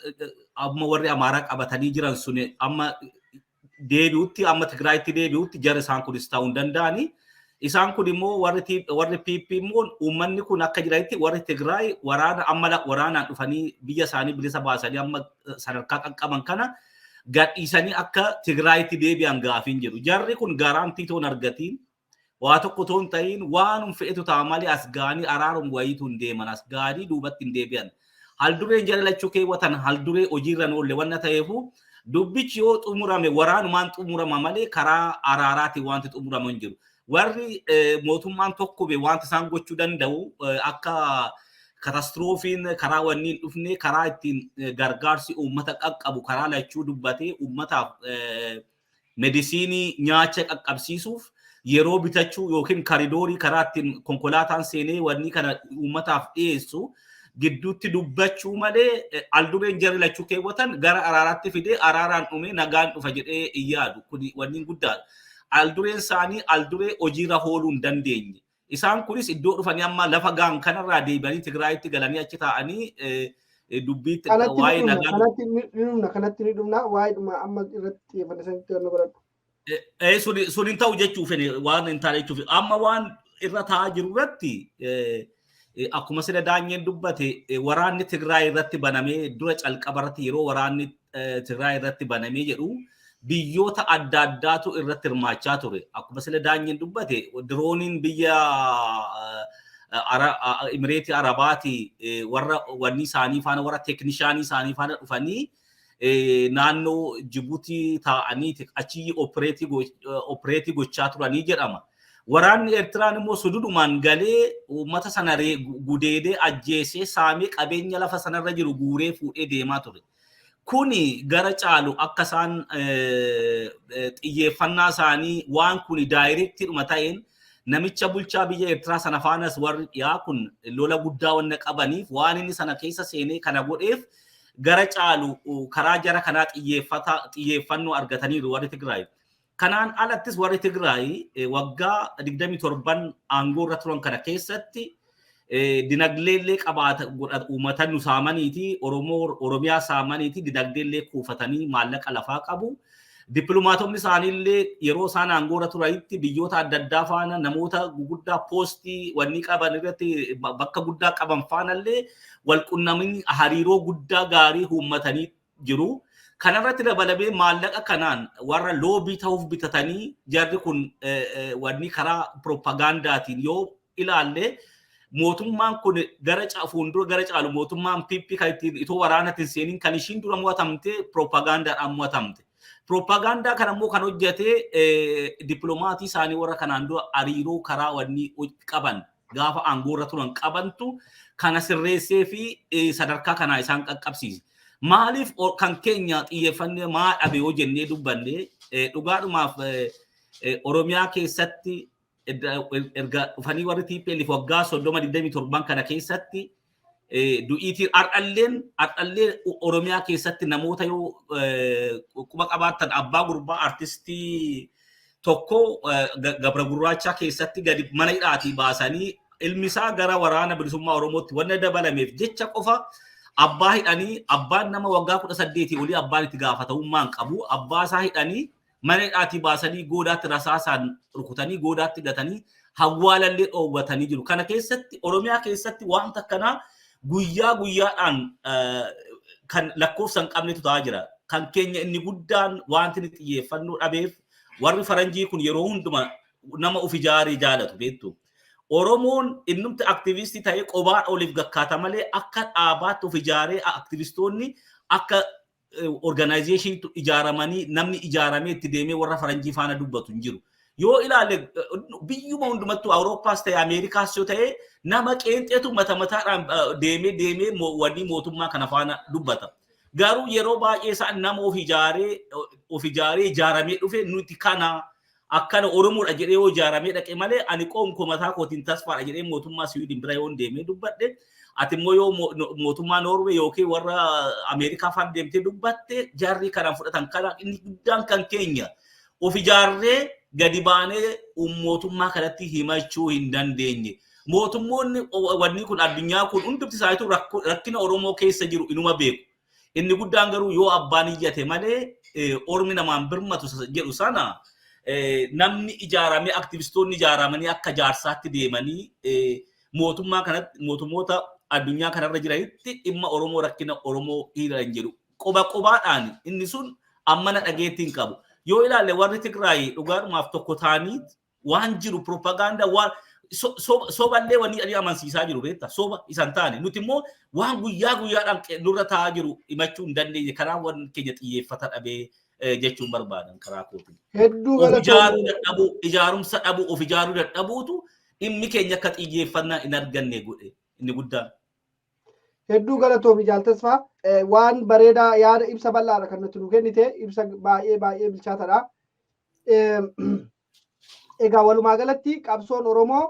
amma warri Amaaraa qabatanii jiran sun amma deebi'utti amma Tigraayitti deebi'utti jara isaan kunis ta'uu hin danda'ani. Isaan kun immoo warri PP immoo uummanni kun akka jiranitti warri Tigraay waraanaan dhufanii biyya isaanii bilisa baasanii amma sadarkaa qaqqaban kana gadhiisanii akka Tigraayitti deebi'an gaafiin jiru. Jarri kun gaarantii toon argatiin waa tokko toon ta'iin waan fe'etu ta'a malee as gaanii araaruun wayiitu hin deeman as gaanii duubatti hin deebi'an. Haldureen jaalalachuu keewwatan halduree hojiirra oolle wanna ta'eefu dubbichi yoo xumurame waraanumaan xumurama malee karaa araaraatiin wanti xumuramu hin jiru. Warri mootummaan tokko be wanti isaan gochuu danda'u akka katastiroofiin karaa wanniin dhufne karaa ittiin gargaarsi uummata qaqqabu karaa lachuu dubbatee uummataaf medisiinii nyaacha qaqqabsiisuuf yeroo bitachuu yookiin karidoorii karaa ittiin konkolaataan seenee wanni kana uummataaf dhiyeessu gidduutti dubbachuu malee aldureen jarri lachuu keewwatan gara araaraatti fidee araaraan dhume nagaan dhufa jedhee yaadu kun wanniin guddaadha. Aldureen isaanii alduree hojiirra ooluu hin dandeenye. Isaan kunis iddoo dhufanii amma lafa gaan kanarraa deebi'anii Tigraayitti galanii achi taa'anii dubbiitti waa'ee nagaa. Kanatti ni dhumna waa'ee dhuma amma irratti xiyyeeffannoo nu godhadhu. Sun hin ta'u jechuuf waan hin taane jechuuf amma waan irra taa'aa jiru irratti akkuma sida Daanyeen dubbate waraanni Tigraay irratti banamee dura calqaba irratti yeroo waraanni Tigraay irratti banamee jedhu biyyoota adda addaatu irratti hirmaachaa ture. Akkuma sida Daanyeen dubbate dirooniin biyya Imireetii Arabaati warra wanni isaanii faana warra teeknishaanii isaanii faana dhufanii naannoo Jibuutii taa'anii achi opereetii gochaa turanii jedhama. Waraanni Eertiraan immoo sududumaan galee uummata sana gudeedee ajjeesee saamee qabeenya lafa sanarra jiru guuree fuudhee deemaa ture. Kuni gara caalu akka isaan xiyyeeffannaa isaanii waan kuni daayireektiidhuma ta'een namicha bulchaa biyya Eertiraa sana faanas warri dhiyaa kun lola guddaa wanna qabaniif waan inni sana keessa seenee kana godheef gara caalu karaa jara kanaa xiyyeeffannoo argataniiru warri Tigraay. Kanaan alattis warri Tigraay waggaa 27 aangoo irra turan kana keessatti dinagdeellee qabaata uummata nu saamaniiti Oromiyaa saamaniiti dinagdeellee kuufatanii maallaqa lafaa qabu. Dippiloomaatonni isaaniillee yeroo isaan aangoo irra turanitti biyyoota adda addaa faana namoota guguddaa poostii wanni qaban irratti bakka guddaa qaban faanallee walqunnamanii hariiroo guddaa gaarii uummatanii jiru. Kanarratti dabalamee maallaqa kanaan warra loobii ta'uuf bitatanii jarri kun wanni karaa propagandaatiin yoo ilaalle mootummaan kun fuuldura gara caalu mootummaan PP kan ittiin itoo waraanatiin seeniin kan ishiin dura mo'atamte propagandaadhaan mo'atamte. Propaganda kana immoo kan hojjete dippiloomatii isaanii warra kanaan dura hariiroo karaa wanni qaban gaafa aangoo irra turan qabantu kana sirreessee fi sadarkaa kanaa isaan qaqqabsiise. Maaliif kan keenya xiyyeeffannee maa dhabe yoo jennee dubbanne dhugaadhumaaf Oromiyaa keessatti erga dhufanii warri TPLF waggaa 27 kana keessatti du'iitiin ardhallee Oromiyaa keessatti namoota yoo quba qabaatan abbaa gurbaa artistii tokko Gabra Gurraachaa keessatti gadi mana hidhaatii baasanii ilmi isaa gara waraana bilisummaa Oromootti wanna dabalameef jecha qofa abbaa hidhanii abbaan nama waggaa 18 olii abbaan itti gaafatamummaan qabu abbaa isaa hidhanii mana hidhaatii baasanii goodaatti rasaasaan rukutanii goodaatti gatanii hawwaalallee dhoowwatanii jiru. Kana keessatti Oromiyaa keessatti wanta akkanaa guyyaadhaan kan lakkoofsan qabnetu ta'aa jira. Kan keenya inni guddaan wanti inni xiyyeeffannoo dhabeef warri faranjii kun yeroo hunduma nama of ijaaree jaalatu beektu. Oromoon innumti aktivistii ta'ee qobaa oliif gakkaata malee akka dhaabaatti of ijaaree aktivistoonni akka organization ijaaramanii namni ijaaramee itti deemee warra faranjii faana dubbatu hin jiru. Yoo ilaalle biyyuma hundumattuu Awurooppaas ta'e Ameerikaas yoo ta'e nama qeenxeetu mataadhaan deemee wanni mootummaa kana faana dubbata. Garuu yeroo baay'ee isaan nama of ijaaree ijaaramee dhufe nuti kana akkana Oromoodha jedhee yoo ijaaramee dhaqe malee ani qoonko mataa kootiin tasfaadha jedhee mootummaa Siwiidin bira yoo deemee dubbadhe ati immoo yoo mootummaa Noorwee yookiin warra Ameerikaa faana deemtee dubbatte jarri kanaan fudhatan kana inni guddaan kan keenya of ijaarree gadi baanee mootummaa kanatti himachuu hin dandeenye. Mootummoonni wanni kun addunyaa kun hundumti isaaniitu rakkina Oromoo keessa jiru inuma beeku. Inni guddaan garuu yoo abbaan iyyate malee ormi namaan birmatu jedhu sana namni ijaaramee aktivistoonni ijaaramanii akka jaarsaatti deemanii mootummoota addunyaa kanarra jiranitti dhimma Oromoo rakkina Oromoo hiiran jedhu qobaadhaan inni sun ammana dhageettiin qabu. Yoo ilaalle warri Tigraay dhugaadhumaaf tokko ta'anii waan jiru propaganda waan soballee wanni ani amansiisaa jiru beektaa soba isan taane nuti immoo waan guyyaadhaan nurra taa'aa jiru himachuu hin dandeenye karaa waan keenya xiyyeeffata dhabee jechuun barbaadan karaa kootiin. Hedduu ijaarumsa dhabuu of ijaaruu dadhabuutu dhimmi keenya akka xiyyeeffannaa hin arganne godhe inni guddaan. Hedduu galatoomi Jaal Tasfaa waan bareedaa yaada ibsa bal'aadha kan nuti nu kennite ibsa baay'ee bilchaataadha. Egaa walumaa galatti qabsoon Oromoo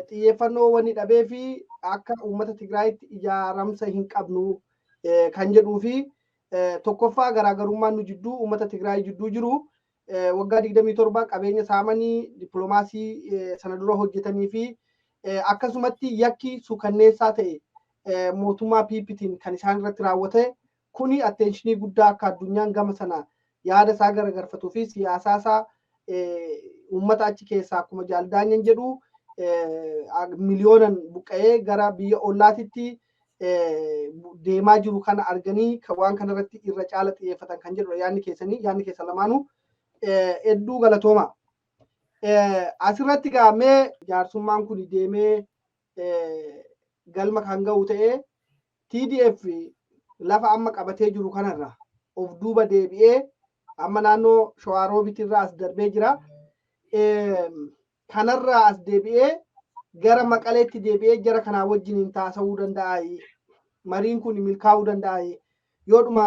xiyyeeffannoo wanni dhabee fi akka uummata Tigraayitti ijaaramsa hin qabnu kan jedhuu fi tokkoffaa garaagarummaan nu jidduu uummata Tigraay jidduu jiru waggaa 27 qabeenya saamanii dippiloomaasii sana dura hojjetanii fi akkasumatti yakki suukanneessaa ta'e mootummaa PPtiin kan isaan irratti raawwate kuni atteenshinii guddaa akka addunyaan gama sana yaada isaa garagarfatuu fi siyaasaa isaa uummata achi keessaa akkuma Jaal Daanyeen jedhu miliyoonan buqqa'ee gara biyya ollaatitti deemaa jiru kana arganii waan kanarratti irra caala xiyyeeffatan kan jedhu yaadni keessan lamaanuu hedduu galatooma. Asirratti gaamee jaarsummaan kun deemee galma kan ga'u ta'ee TDF lafa amma qabatee jiru kanarra of duuba deebi'ee amma naannoo Shawaroobitirraa as darbee jira. Kanarraa as deebi'ee gara Maqaleetti deebi'ee jara kanaa wajjin taasisuu danda'a. Mariin kun milkaa'uu danda'a. Yoodhuma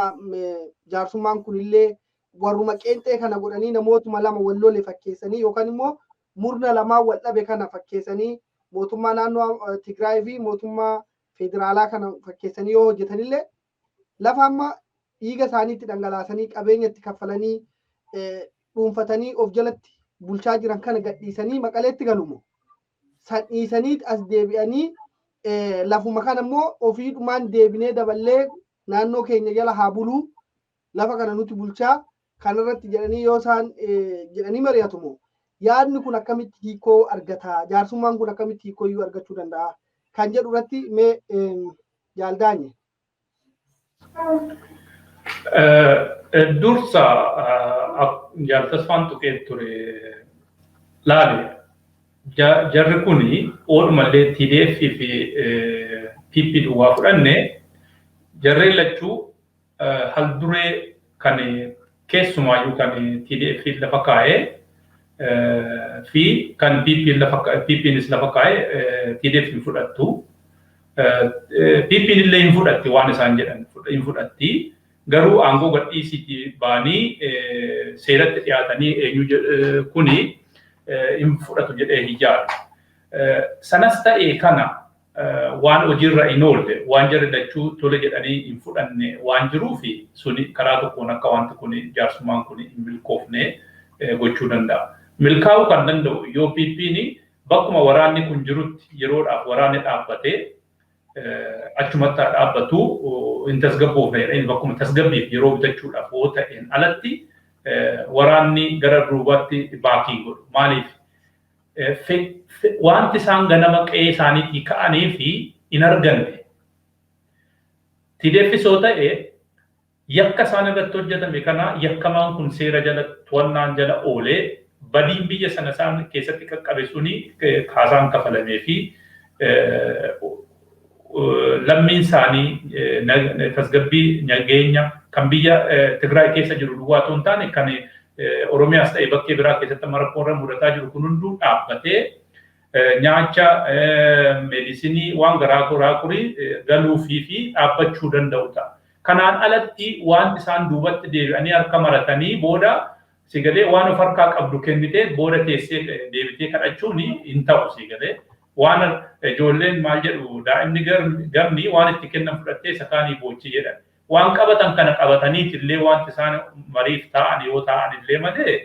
jaarsummaan kunillee warruma qeenxee kana godhanii namootuma lama wal lole fakkeessanii yookaan immoo murna lamaan wal dhabe kana fakkeessanii mootummaa naannoo Tigraay fi mootummaa federaalaa kana fakkeessanii yoo hojjetanillee lafa amma dhiiga isaaniitti dhangalaasanii qabeenya itti kaffalanii dhuunfatanii of jalatti bulchaa jiran kana gadhiisanii Maqaleetti galumo. San dhiisanii as deebi'anii lafuma kana immoo ofiidhumaan deebinee daballee naannoo keenya jala haa buluu lafa kana nuti bulchaa kanarratti jedhanii yoo isaan jedhanii mari'atumo. Yaadni kun akkamitti hiikoo argata? Jaarsummaan kun akkamitti hiikoo iyyuu argachuu danda'a? Kan jedhu irratti mee Jaal Daanye. Dursa Jaal Tasfaan tuqee ture laale. Jarri kuni oolmallee TDF fi PP duwwaa fudhanne jarri lachuu halduree kan keessumaayyuu kan TDF lafa kaa'ee fi kan PPnis lafa kaa'ee TDF hin fudhattu. PPn illee hin fudhatti waan isaan jedhan hin fudhatti. Garuu aangoo gadhiisii baanii seeratti dhiyaatanii eenyu kuni hin fudhatu jedhee hijaaru. Sanas ta'ee kana waan hojiirra hin oolle waan jarri lachuu tole jedhanii hin fudhanne waan jiruufi suni karaa tokkoon akka wanti kun jaarsummaan kun hin milkoofne gochuu danda'a. Milkaa'uu kan danda'u yoo PPn bakkuma waraanni kun jirutti yeroodhaaf waraanni dhaabbatee achumatti dhaabbatu hin tasgabboofne jedhanii bakkuma tasgabbiif yeroo bitachuudhaaf yoo ta'een alatti waraanni gara duubaatti baakii godhu. Maaliif? Wanti isaan ganama qe'ee isaaniitii ka'anii fi hin arganne. TDF yoo ta'e yakka isaan irratti hojjetame kana yakkamaan kun seera jala to'annaan jala oolee badiin biyya sana isaan keessatti qaqqabe suni kaasaan kafalamee fi lammiin isaanii tasgabbii nageenya kan biyya Tigraay keessa jiru duwwaa otoo hin taane kan Oromiyaas ta'e bakkee biraa keessatti rakkoorra mudataa jiru kun hunduu dhaabbatee nyaacha meedisinii waan garaa kurii galuufii fi dhaabbachuu danda'u ta'a. Kanaan alatti waan isaan duubatti deebi'anii harka maratanii booda sigalee waan of harkaa qabdu kennitee booda teessee deebitee kadhachuun hin ta'u sigalee. Waan ijoolleen maal jedhu daa'imni gamni waan itti kennan fudhattee sakaanii boochii jedhan. Waan qabatan kana qabataniit illee wanti isaan mariif ta'an yoo ta'an illee malee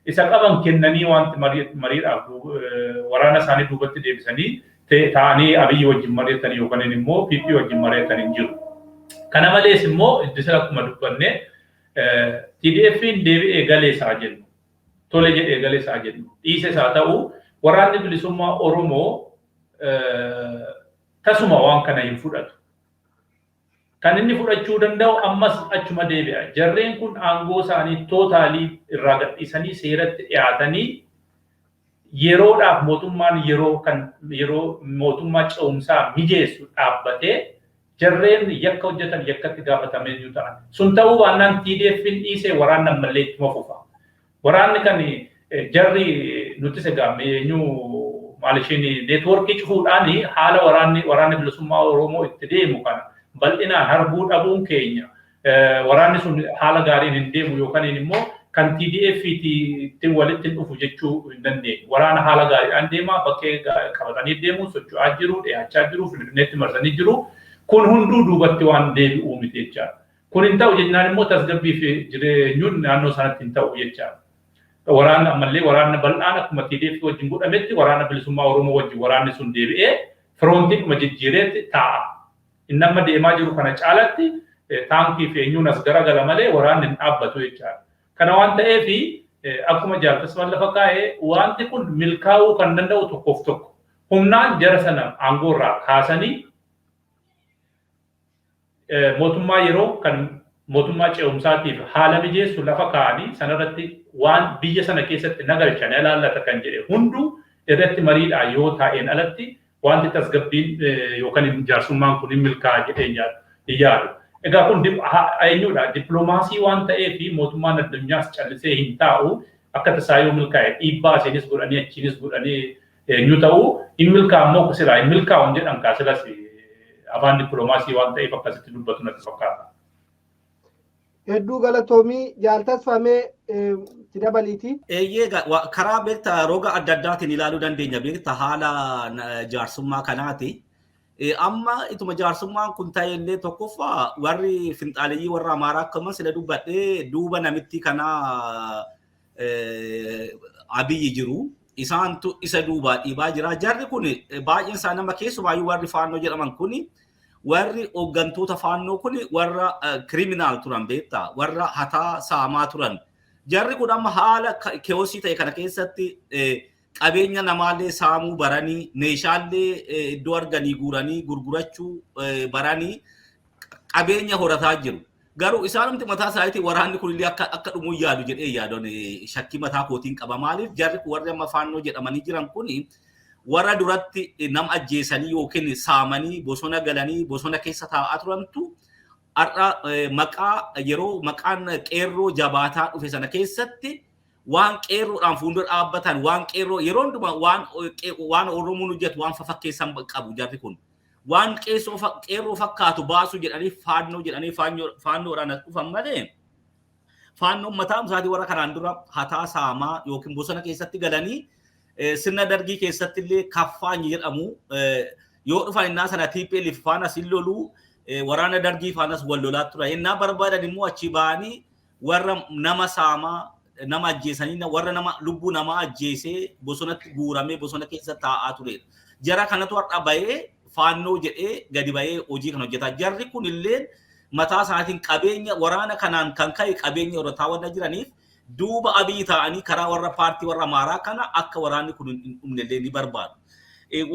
isa qaban kennanii wanti mariidhaaf waraana isaanii duubatti deebisanii ta'anii Abiyyi wajjin mari'atanii yookaan immoo PP wajjin mari'atanii hin jiru. Kana malees immoo iddisa akkuma dubbanne TDF'n deebi'ee galee isaa jennu. Tole jedhee galee isaa jennu. Dhiise isaa ta'u waraanni bilisummaa Oromoo tasuma waan kana hin fudhatu. Kan inni fudhachuu danda'u ammas achuma deebi'a. Jarreen kun aangoo isaanii tootaalii irraa gadhiisanii seeratti dhiyaatanii yeroodhaaf mootummaan yeroo mootummaa ce'umsaa mijeessu dhaabbatee jarreen yakka hojjetan yakkatti gaafatamee jiru ta'an. Sun ta'uu baannaan TDF'n dhiisee waraanni ammallee ittuma fufa. Waraanni kan jarri nuti segaame eenyu maal ishiin neetwoorkii cufuudhaan haala waraanni bilisummaa Oromoo itti deemu kana bal'inaan harbuu dhabuun keenya waraanni sun haala gaariin hin deemu yookaan immoo kan TDF'tti walitti dhufu jechuu hin dandeenye. Waraana haala gaariidhaan deema bakkee qabatanii deemu socho'aa jiru dhiyaachaa jiru finfinneetti marsanii jiru kun hunduu duubatti waan deebi'uu miti jechaadha. Kun hin ta'u jennaan immoo tasgabbii fi jireenyuun naannoo sanatti hin ta'u jechaadha. Waraanni ammallee waraanni bal'aan akkuma TDF wajjin godhametti waraana bilisummaa Oromoo wajjin waraanni sun deebi'ee firoontii majijjiireetti taa'a. Inni amma deemaa jiru kana caalatti taankii fi eenyuun as garagala malee waraanni hin dhaabbatu jechaadha. Kana waan ta'eef akkuma Jaal Tasfaan lafa kaa'ee wanti kun milkaa'uu kan danda'u tokkoof tokko. Humnaan jara sana aangoorraa kaasanii mootummaa yeroo kan mootummaa ce'umsaatiif haala mijeessu lafa kaa'anii sanarratti waan biyya sana keessatti nagalchan ilaallata kan jedhe hunduu irratti mariidhaan yoo taa'een alatti wanti tasgabbiin yookaan jaarsummaan kun hin milkaa'u jedhee yaadu. Egaa kun eenyudha dippiloomaasii waan ta'eef mootummaan addunyaas callisee hin taa'u akka tasaa yoo milkaa'e dhiibbaa isinis godhanii achiinis godhanii eenyu ta'u hin milkaa'ammoo kusiraa hin milkaa'uun jedhan kaasilas afaan dippiloomaasii waan ta'eef akkasitti dubbatu natti fakkaata. Hedduu galatoomii Jaal Tasfaamee itti dabaliiti. Eeyyee karaa beektaa roga adda addaatiin ilaaluu dandeenya beektaa haala jaarsummaa kanaati. Amma ituma jaarsummaan kun ta'ellee tokkoffaa warri finxaaleeyyii warra Amaaraa akkuma sila dubbadhee duuba namitti kanaa Abiyyi jiru. Isaantu isa duubaa dhiibaa jira. Jarri kun baay'een isaa nama keessumaayyuu warri faannoo jedhaman kun warri hooggantoota faannoo kun warra kiriminaal turan beektaa warra hataa saamaa turan. Jarri kun amma haala keewosii ta'e kana keessatti qabeenya namaallee saamuu baranii meeshaalee iddoo arganii guuranii gurgurachuu baranii qabeenya horataa jiru. Garuu isaanumti mataa isaatii waraanni kunillee akka dhumuu yaadu jedhee yaadoon shakkii mataa kootiin qaba. Maaliif jarri kun warri amma faannoo jedhamanii jiran kun warra duratti nama ajjeesanii yookiin saamanii bosona galanii bosona keessa taa'aa turantu har'a maqaa yeroo maqaan qeerroo jabaataa dhufe sana keessatti waan qeerroodhaan fuuldura dhaabbatan waan qeerroo yeroo hundumaa waan Oromoon hojjetu waan fakkeessan qabu jarri kun. Waan qeerroo fakkaatu baasu jedhanii faannoo jedhanii faannoodhaan dhufan malee faannoon mataa isaatii warra kanaan dura hataa saamaa yookiin bosona keessatti galanii sirna dargii keessatti illee kaffaanyi jedhamu yoo dhufan innaa sana TPLF faana loluu waraana dargii faanas wal lolaa tura. Innaa barbaadan immoo achi ba'anii warra nama saamaa nama ajjeesanii warra nama lubbuu namaa ajjeesee bosonatti guuramee bosona keessa taa'aa ture. Jara kanatu har'a bahee faannoo jedhee gadi bahee hojii kan hojjetaa. Jarri kun illee mataa isaatiin qabeenya waraana kanaan kan ka'e qabeenya horataa waan jiraniif duuba Abiyyi ta'anii karaa warra paartii warra Amaaraa kana akka waraanni kun hin dhumnellee ni barbaadu.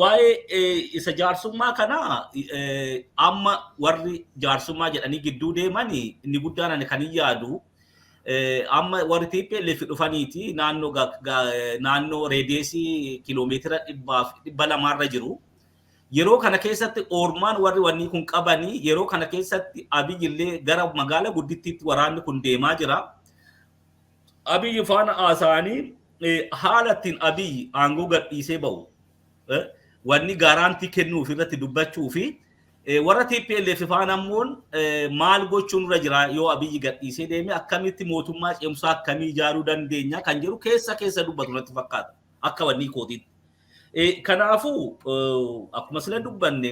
Waa'ee isa jaarsummaa kana amma warri jaarsummaa jedhanii gidduu deeman inni guddaan kan hin yaadu amma warri TPLF dhufaniiti naannoo reediyeesii kiloomeetira 200 jiru. Yeroo kana keessatti ormaan warri wanni kun qabanii yeroo kana keessatti Abiyyi illee gara magaalaa guddittiitti waraanni kun deemaa jira. Abiyyi faana haasaanii haala ittiin Abiyyi aangoo gadhiisee ba'u wanni gaaraantii kennuuf irratti dubbachuu fi warra TPLF faana immoo maal gochuun irra jira yoo Abiyyi gadhiisee deeme akkamitti mootummaa ceemsaa akkamii ijaaruu dandeenya kan jedhu keessa dubbatu natti fakkaata akka wanni kootiitti. Kanaafuu akkuma sila dubbanne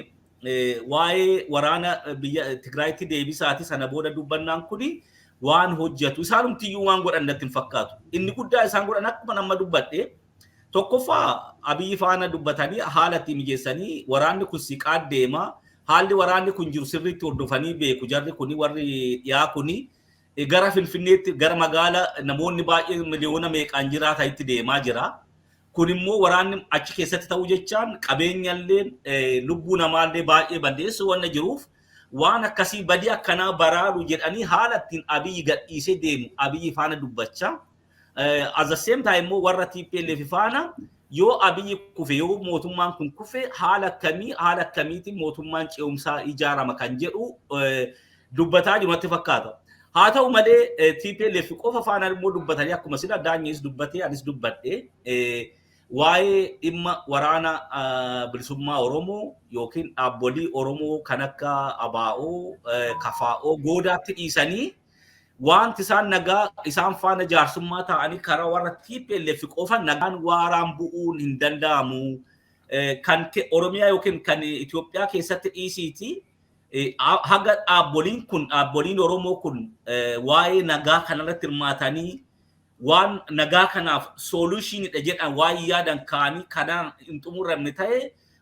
waa'ee waraana biyya Tigraayitti deebisaati sana booda dubbannaan kuni waan hojjetu isaanumtiyyuu waan godhan natti hin fakkaatu. Inni guddaa isaan godhan akkuma nama dubbadhe tokkoffaa Abiyyi faana dubbatanii haala itti mijeessanii waraanni kun siqaa deema haalli waraanni kun jiru sirriitti hordofanii beeku jarri kuni warri dhiyaa kuni gara Finfinneetti gara magaalaa namoonni baay'ee miliyoona meeqaan jiraata itti deemaa jira. Kun immoo waraanni achi keessatti ta'uu jechaan qabeenyallee lubbuu namaallee baay'ee balleessu waan jiruuf waan akkasii badii akkanaa baraaru jedhanii haala ittiin Abiyyi gadhiisee deemu Abiyyi faana dubbachaa. As the same time immoo warra TPLF faana yoo Abiyyi kufe yoo mootummaan kun kufe haala akkamiitiin mootummaan ce'umsaa ijaarama kan jedhu dubbataa jiru natti fakkaata. Haa ta'u malee TPLF qofa faana immoo dubbatanii akkuma sila Daanyees dubbatee anis dubbadhe waa'ee dhimma waraana bilisummaa Oromoo yookiin dhaabbolii Oromoo kan akka ABO, KFO goodaatti dhiisanii wanti isaan nagaa isaan faana jaarsummaa ta'anii karaa warra TPLF qofa nagaan waaraan bu'uun hin danda'amu kan Oromiyaa yookiin kan Itoophiyaa keessatti dhiisiiti. Haga dhaabboliin Oromoo kun waa'ee nagaa kanarratti hirmaatanii waan nagaa kanaaf solutionidha jedhan waa'ee yaadan kaanii kanaan hin xumuramne ta'e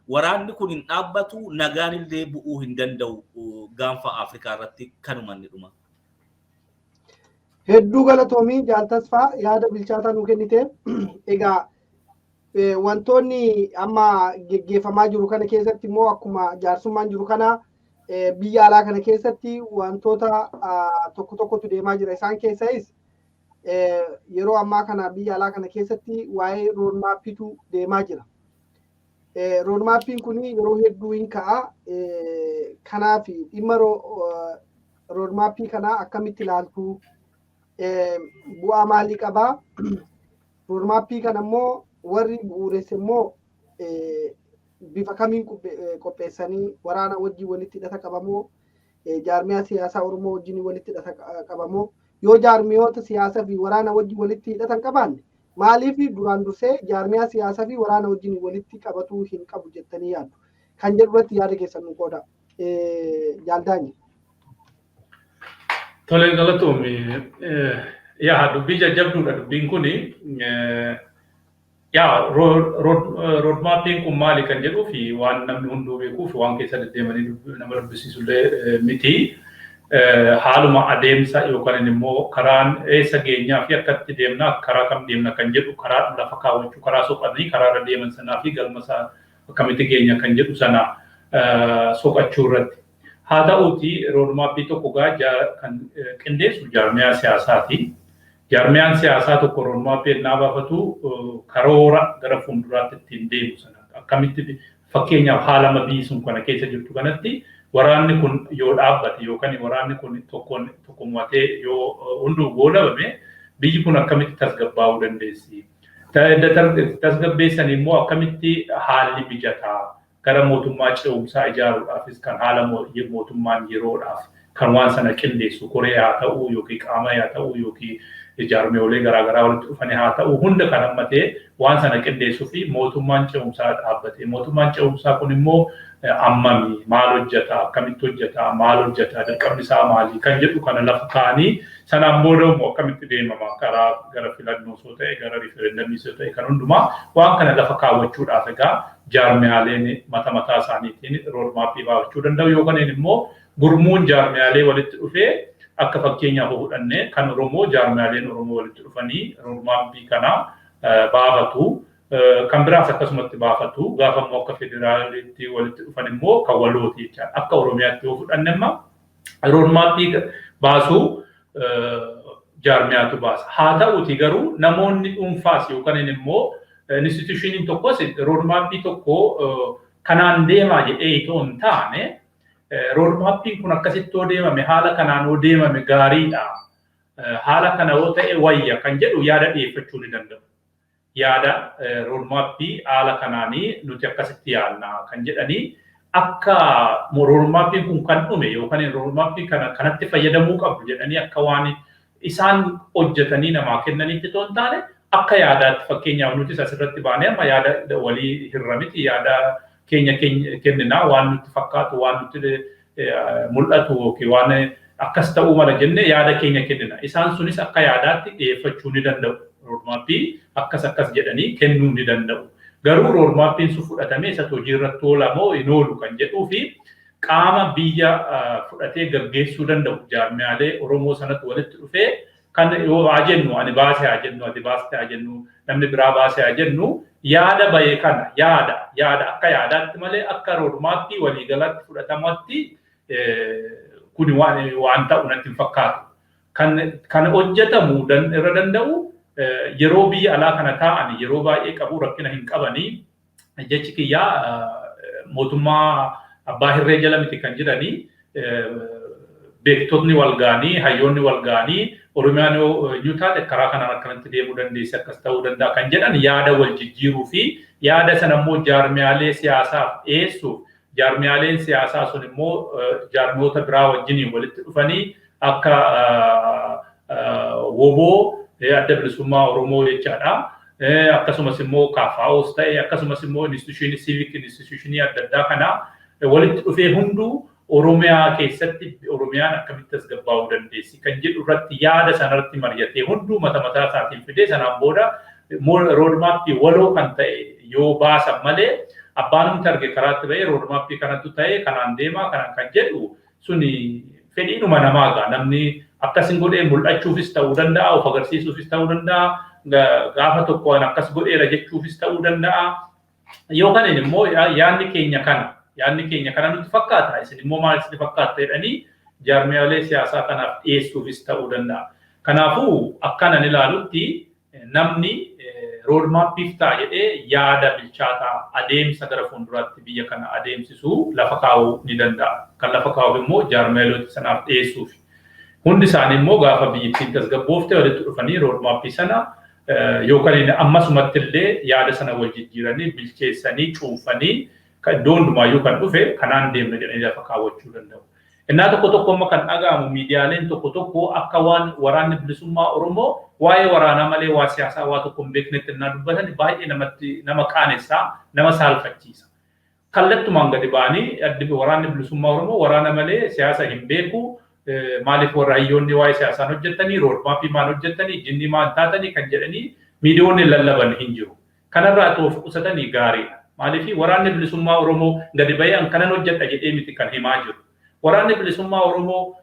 waraanni kun hin dhaabbatu nagaan illee bu'uu hin danda'u gaanfa Afrikaa irratti kanumanni dhuma. Hedduu galatoomii Jaal Tasfaa yaada bilchaataa nuu kennite. Egaa wantoonni amma geggeeffamaa jiru kana keessatti immoo akkuma jaarsummaan jiru kana biyya alaa kana keessatti wantoota tokkotu deemaa jira. Isaan keessaayis yeroo ammaa kana biyya alaa kana keessatti waa'ee roadmappiitu deemaa jira. roadmappiin kun yeroo hedduu hin ka'a. Kanaaf dhimma roadmappii kanaa akkamitti ilaaltu? Bu'aa maalii qabaa? Roadmappii kana immoo warri bu'uureesse immoo bifa kamiin qopheessanii waraana wajjin walitti hidhata qabamoo jaarmiyaa siyaasaa Oromoo wajjin walitti hidhata qabamoo yoo jaarmiyoota siyaasaa fi waraana wajjin walitti hidhatan qabaanne maaliif duraan dursee jaarmiyaa siyaasaa fi waraana wajjin walitti qabatuu hin qabu jettanii yaaddu? Kan jedhu irratti yaada keessan nu qooda. Jaal Daanye. Tole galatoomii dubbii jajjabduudha dubbiin kuni. Roadmappiin kun maali kan jedhuu fi waan namni hunduu beekuu fi waan keessa deddeemanii nama dubbisiisullee miti. Haaluma adeemsa yookaan immoo karaan eessa geenyaa fi akkatti deemna karaa kam deemna kan jedhu karaa lafa kaawwachuu karaa soqanii karaa irra deeman sanaa fi galma isaa akkamitti geenya kan jedhu sana soqachuu irratti. Haa ta'uuti roodmaappii tokko kan qindeessu jaarmiyaa siyaasaati. Jaarmiyaan siyaasaa tokko roodmaappii ennaa baafatu karoora gara fuulduraatti ittiin deemu sana akkamitti fakkeenyaaf haala biyyi sun kana keessa jirtu kanatti waraanni kun yoo dhaabbate yookaan waraanni kun tokkummatee yoo hunduu goolabame biyyi kun akkamitti tasgabbaa'uu dandeessi. Tasgabbeessan immoo akkamitti haalli mijataa gara mootummaa ce'umsaa ijaaruudhaafis kan haala mootummaan yeroodhaaf kan waan sana qindeessu koree haa ta'uu yookiin qaama haa ta'uu yookiin jaarmiyoolee garaagaraa walitti dhufanii haa ta'uu hunda kan hammatee waan sana qindeessuu fi mootummaan ce'umsaa dhaabbate. Mootummaan ce'umsaa kun immoo ammami maal hojjeta akkamitti hojjeta maal hojjeta dirqamni isaa maali kan jedhu kana lafa kaa'anii sanaan booda immoo akkamitti deemama karaa gara filannoo soo ta'e gara riferendamii soo ta'e kan hundumaa waan kana lafa kaawwachuudhaaf egaa jaarmiyaaleen mataa isaaniitiin roodmaappii baafachuu danda'u yookaan immoo gurmuun jaarmiyaalee walitti dhufee akka fakkeenyaaf fudhannee kan Oromoo jaarmiyaaleen Oromoo walitti dhufanii roodmaappii kana baafatu. Kan biraas akkasumatti baafatu gaafa immoo akka federaalitti walitti dhufan immoo kan walooti jechuudha. Akka Oromiyaatti yoo fudhanne amma roodmaappii baasuu jaarmiyaatu baasa. Haa ta'uuti garuu namoonni dhuunfaas yookaan immoo institushiniin tokkos roodmaappii tokko kanaan deemaa jedhee itoo hin taane roodmaappiin kun akkasitti yoo deemame haala kanaan yoo deemame gaariidha. Haala kana yoo ta'e wayya kan jedhu yaada dhiyeeffachuu ni danda'u. Yaada roodmaappii haala kanaanii nuti akkasitti yaadna kan jedhanii akka roodmaappiin kun kan dhume yookaan roodmaappii kanatti fayyadamuu qabdu jedhanii akka waan isaan hojjetanii namaa kennanitti itoo hin taane akka yaadaatti fakkeenyaaf nuti asirratti baanee amma yaada walii hirra miti yaada keenya kenninaa waan nutti fakkaatu waan nutti mul'atu yookiin waan akkas ta'uu mala jennee yaada keenya kennina. Isaan sunis akka yaadaatti dhiyeeffachuu ni danda'u. Roodmaappii akkas jedhanii kennuu ni danda'u. Garuu roodmaappiin sun fudhatamee isa hojii irratti oolamoo hin oolu kan jedhuu fi qaama biyya fudhatee gaggeessuu danda'u jaarmiyaalee Oromoo sanatti walitti dhufee kan yoo haa jennu ani baasee haa jennu ati baastee haa jennu namni biraa baasee haa jennu yaada bahee kana yaada akka yaadaatti malee akka roodmaappii waliigalaatti fudhatamatti kuni waan ta'u natti hin fakkaatu. Kan hojjetamuu irra danda'u yeroo biyya alaa kana taa'anii yeroo baay'ee qabu rakkina hin qabanii jechi kiyyaa mootummaa abbaa hirree jala miti kan jedhanii beektonni wal ga'anii hayyoonni wal ga'anii Oromiyaan yoo taate karaa kanaan akkanatti deemuu dandeessi akkas ta'uu danda'a kan jedhan yaada wal jijjiiruu fi yaada sana immoo jaarmiyaalee siyaasaaf dhiyeessuuf jaarmiyaaleen siyaasaa sun immoo jaarmiyoota biraa wajjiniin walitti dhufanii akka woboo adda bilisummaa Oromoo jechaadha. Akkasumas immoo KFOs ta'e akkasumas immoo instituushinii civic instituushinii adda addaa kana walitti dhufee hunduu Oromiyaa keessatti Oromiyaan akkamitti tasgabbaa'uu dandeessi kan jedhu irratti yaada sanarratti mari'atee hunduu mataa isaatiin fidee sanaan booda roodmaappii waloo kan ta'e yoo baasan malee abbaan humti arge karaatti ba'ee roodmaappii kanattu ta'e kanaan deemaa kanaan kan jedhu suni fedhiinuma namaa gaa namni akkasin godhee mul'achuufis ta'uu danda'a of agarsiisuufis ta'uu danda'a gaafa tokkoon akkas godheera jechuufis ta'uu danda'a yookaan immoo yaadni keenya kana nutti fakkaata isin immoo maal isin fakkaata jedhanii jaarmiyaalee siyaasaa kanaaf dhiyeessuufis ta'uu danda'a. Kanaafuu akkanan ilaalutti namni roadmappiif ta'a jedhee yaada bilchaataa adeemsa gara fuulduraatti biyya kana adeemsisuu lafa kaa'uu ni danda'a. Kan lafa kaa'uuf immoo jaarmeelota sanaaf dhiyeessuuf. Hundi isaanii immoo gaafa biyyattiin tasgabbooftee walitti dhufanii roodmaappii sana yookaan ammasumatti illee yaada sana wal jijjiiranii bilcheessanii cuunfanii iddoo hundumaayyuu kan dhufe kanaan deemna jedhanii lafa kaawwachuu danda'u. Innaa tokko amma kan dhaga'amu miidiyaaleen tokko akka waan waraanni bilisummaa Oromoo waa'ee waraanaa malee waa siyaasaa waa tokko hin beeknetti innaa dubbatan baay'ee nama qaanessaa nama saalfachiisa. Kallattumaan gadi ba'anii waraanni bilisummaa Oromoo waraana malee siyaasa hin beeku. Maaliif warra hayyoonni waa'ee siyaasaan hojjetanii roodmaappii maal hojjetanii jinnii maal taatanii kan jedhanii miidiyoonni lallaban hin jiru. Kanarraa of qusatanii gaariidha. Maaliif waraanni bilisummaa Oromoo gadi ba'ee kanan hojjedha jedhee miti kan himaa jiru. Waraanni bilisummaa Oromoo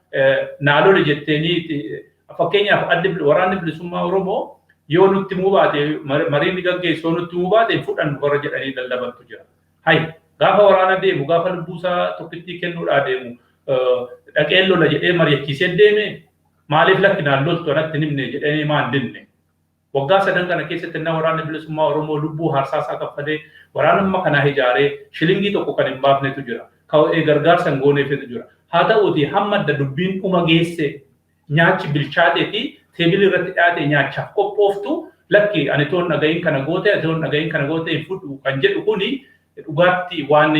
naalole jetteenii fakkeenyaaf waraanni bilisummaa Oromoo yoo nutti muu baate mariin gaggeessoo nutti muu baate fudhannu warra jedhanii lallabantu jira. Hay gaafa waraana deemu gaafa lubbuusaa tokkittii kennuudhaa deemu dhaqeen lola jedhee mari'achiisee deeme maaliif lakkinaan loltu anatti nimne jedhanii maan dinne. Waggaa 3 kana keessatti na waraanni bilisummaa Oromoo lubbuu harsaasaa kaffalee waraanummaa kana ijaaree shilingii tokko kan hin baafnetu jira. Ka'ee gargaarsan gooneefetu jira. Haa ta'uutii hamma dubbiin dhuma geesse nyaachi bilchaateeti teebilii irratti dhiyaate nyaachaaf qophooftu lakki ani toon dhaga'iin kana goote toon dhaga'iin kana goote hin fudhu kan jedhu kuni dhugaatti waan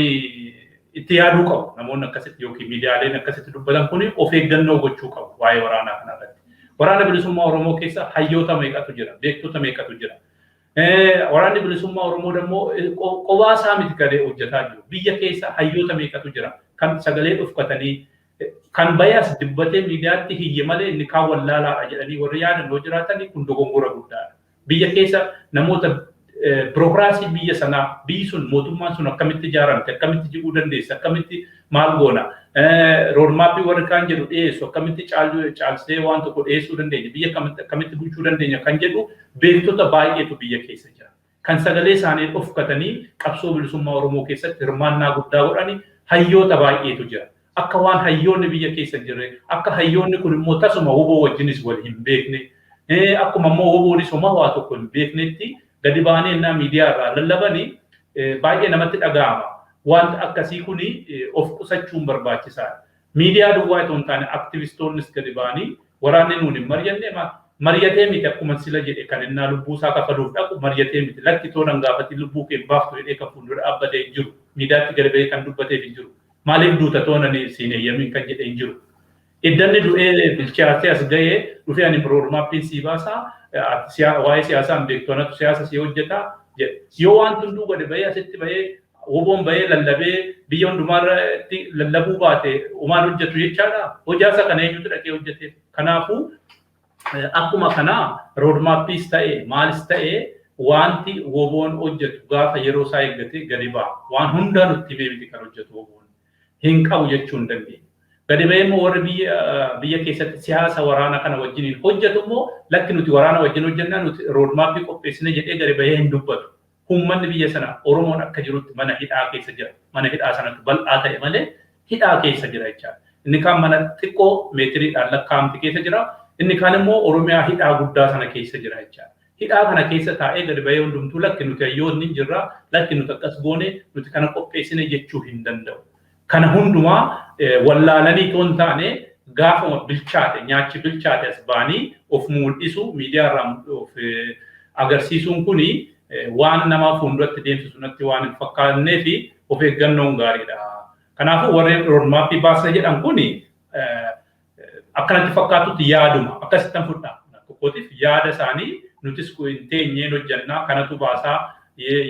itti yaaduu qabu. Namoonni akkasitti yookiin miidiyaaleen akkasitti dubbatan kuni of eeggannoo gochuu qabu waa'ee waraanaa kanarratti. Waraana bilisummaa Oromoo keessa hayyoota meeqatu jira, beektota meeqatu jira. Waraanni bilisummaa Oromoo dammoo qobaa isaa miti galee hojjetaa jiru. Biyya keessa hayyoota meeqatu jira kan sagalee dhufkatanii kan bayas dibbatee miidiyaatti hiyye malee inni kaan wallaalaadha jedhanii warri yaadannoo jiraatanii kun dogongora guddaadha. Biyya keessa namoota birookiraasii biyya sanaa biyyi sun mootummaan sun akkamitti ijaaramte akkamitti jiguu dandeessa akkamitti maal goona roodmaappii warri kaan jedhu dhiyeessu akkamitti caalsee waan tokko dhiyeessuu dandeenya biyya akkamitti bulchuu dandeenya kan jedhu beektota baay'eetu biyya keessa jira. Kan sagalee isaanii dhufkatanii qabsoo bilisummaa Oromoo keessatti hirmaannaa guddaa godhanii hayyoota baay'eetu jira. Akka waan hayyoonni biyya keessa jirre akka hayyoonni kun immoo tasuma huboo wajjinis wal hin beekne akkuma immoo huboonis homaa waa tokko hin beeknetti gadi ba'anii innaa miidiyaa irraa lallabanii baay'ee namatti dhaga'ama. Wanta akkasii kuni of qusachuun barbaachisaadha. Miidiyaa duwwaa itoo hin taane aktivistoonnis gadi ba'anii waraanni nuun hin mari'anne mari'atee miti akkuma sila jedhe kan innaa lubbuusaa kafaluuf dhaqu mari'atee miti lakki toon gaafatti lubbuu kee baaftu jedhee kan fuuldura dhaabbatee hin jiru. Miidiyaatti gadi ba'ee kan dubbatee hin jiru. Maaliif duuta toonanii siin eeyyamiin kan jedhee hin jiru. Iddanni du'ee bilchaatee as ga'ee dhufee ani roodmaappiin sii baasaa waa'ee siyaasaan beektoonatu siyaasa sii hojjetaa jedhe. Yoo waan hunduu gadi ba'ee asitti ba'ee woboon ba'ee lallabee biyya hundumaarratti lallabuu baate umaan hojjetu jechaadha. Hojaasa kana eenyutu dhaqee hojjete. Kanaafuu akkuma kanaa roodmaappiis ta'e maalis ta'e wanti woboon hojjetu gaafa yeroo isaa eeggate gadi ba'a. Waan hundaa nutti himee miti kan hojjetu woboon hin qabu jechuu hin dandeenye. Gadi ba'ee immoo warri biyya keessatti siyaasa waraana kana wajjiniin hojjetu immoo lakki nuti waraana wajjin hojjennaa nuti roodmaappii qopheessine jedhee gadi ba'ee hin dubbatu. Uummanni biyya sana Oromoon akka jirutti mana hidhaa keessa jira. Mana hidhaa sanatti bal'aa ta'e malee hidhaa keessa jira jechaadha. Inni kaan mana xiqqoo meetiriidhaan lakkaa'amti keessa jira. Inni kaan immoo Oromiyaa hidhaa guddaa sana keessa jira jechaadha. Hidhaa kana keessa taa'ee gadi ba'ee hundumtuu lakki nuti hayyoonni jirra, lakki nuti akkas goone, nuti kana qopheessine jechuu hin danda'u. Kana hundumaa wallaalanii toon taane gaafuma bilchaate nyaachi bilchaate as ba'anii of mul'isu miidiyaa irraa of agarsiisuun kuni waan nama fuulduratti deemsisu natti waan hin fakkaannee fi of eeggannoon gaariidha. Kanaafuu warreen roodmaappii baasa jedhan kuni akkanatti fakkaatutti yaaduma akkasittan fudhaa. Tokkootiif yaada isaanii nutis hin teenyeen hojjannaa kanatu baasaa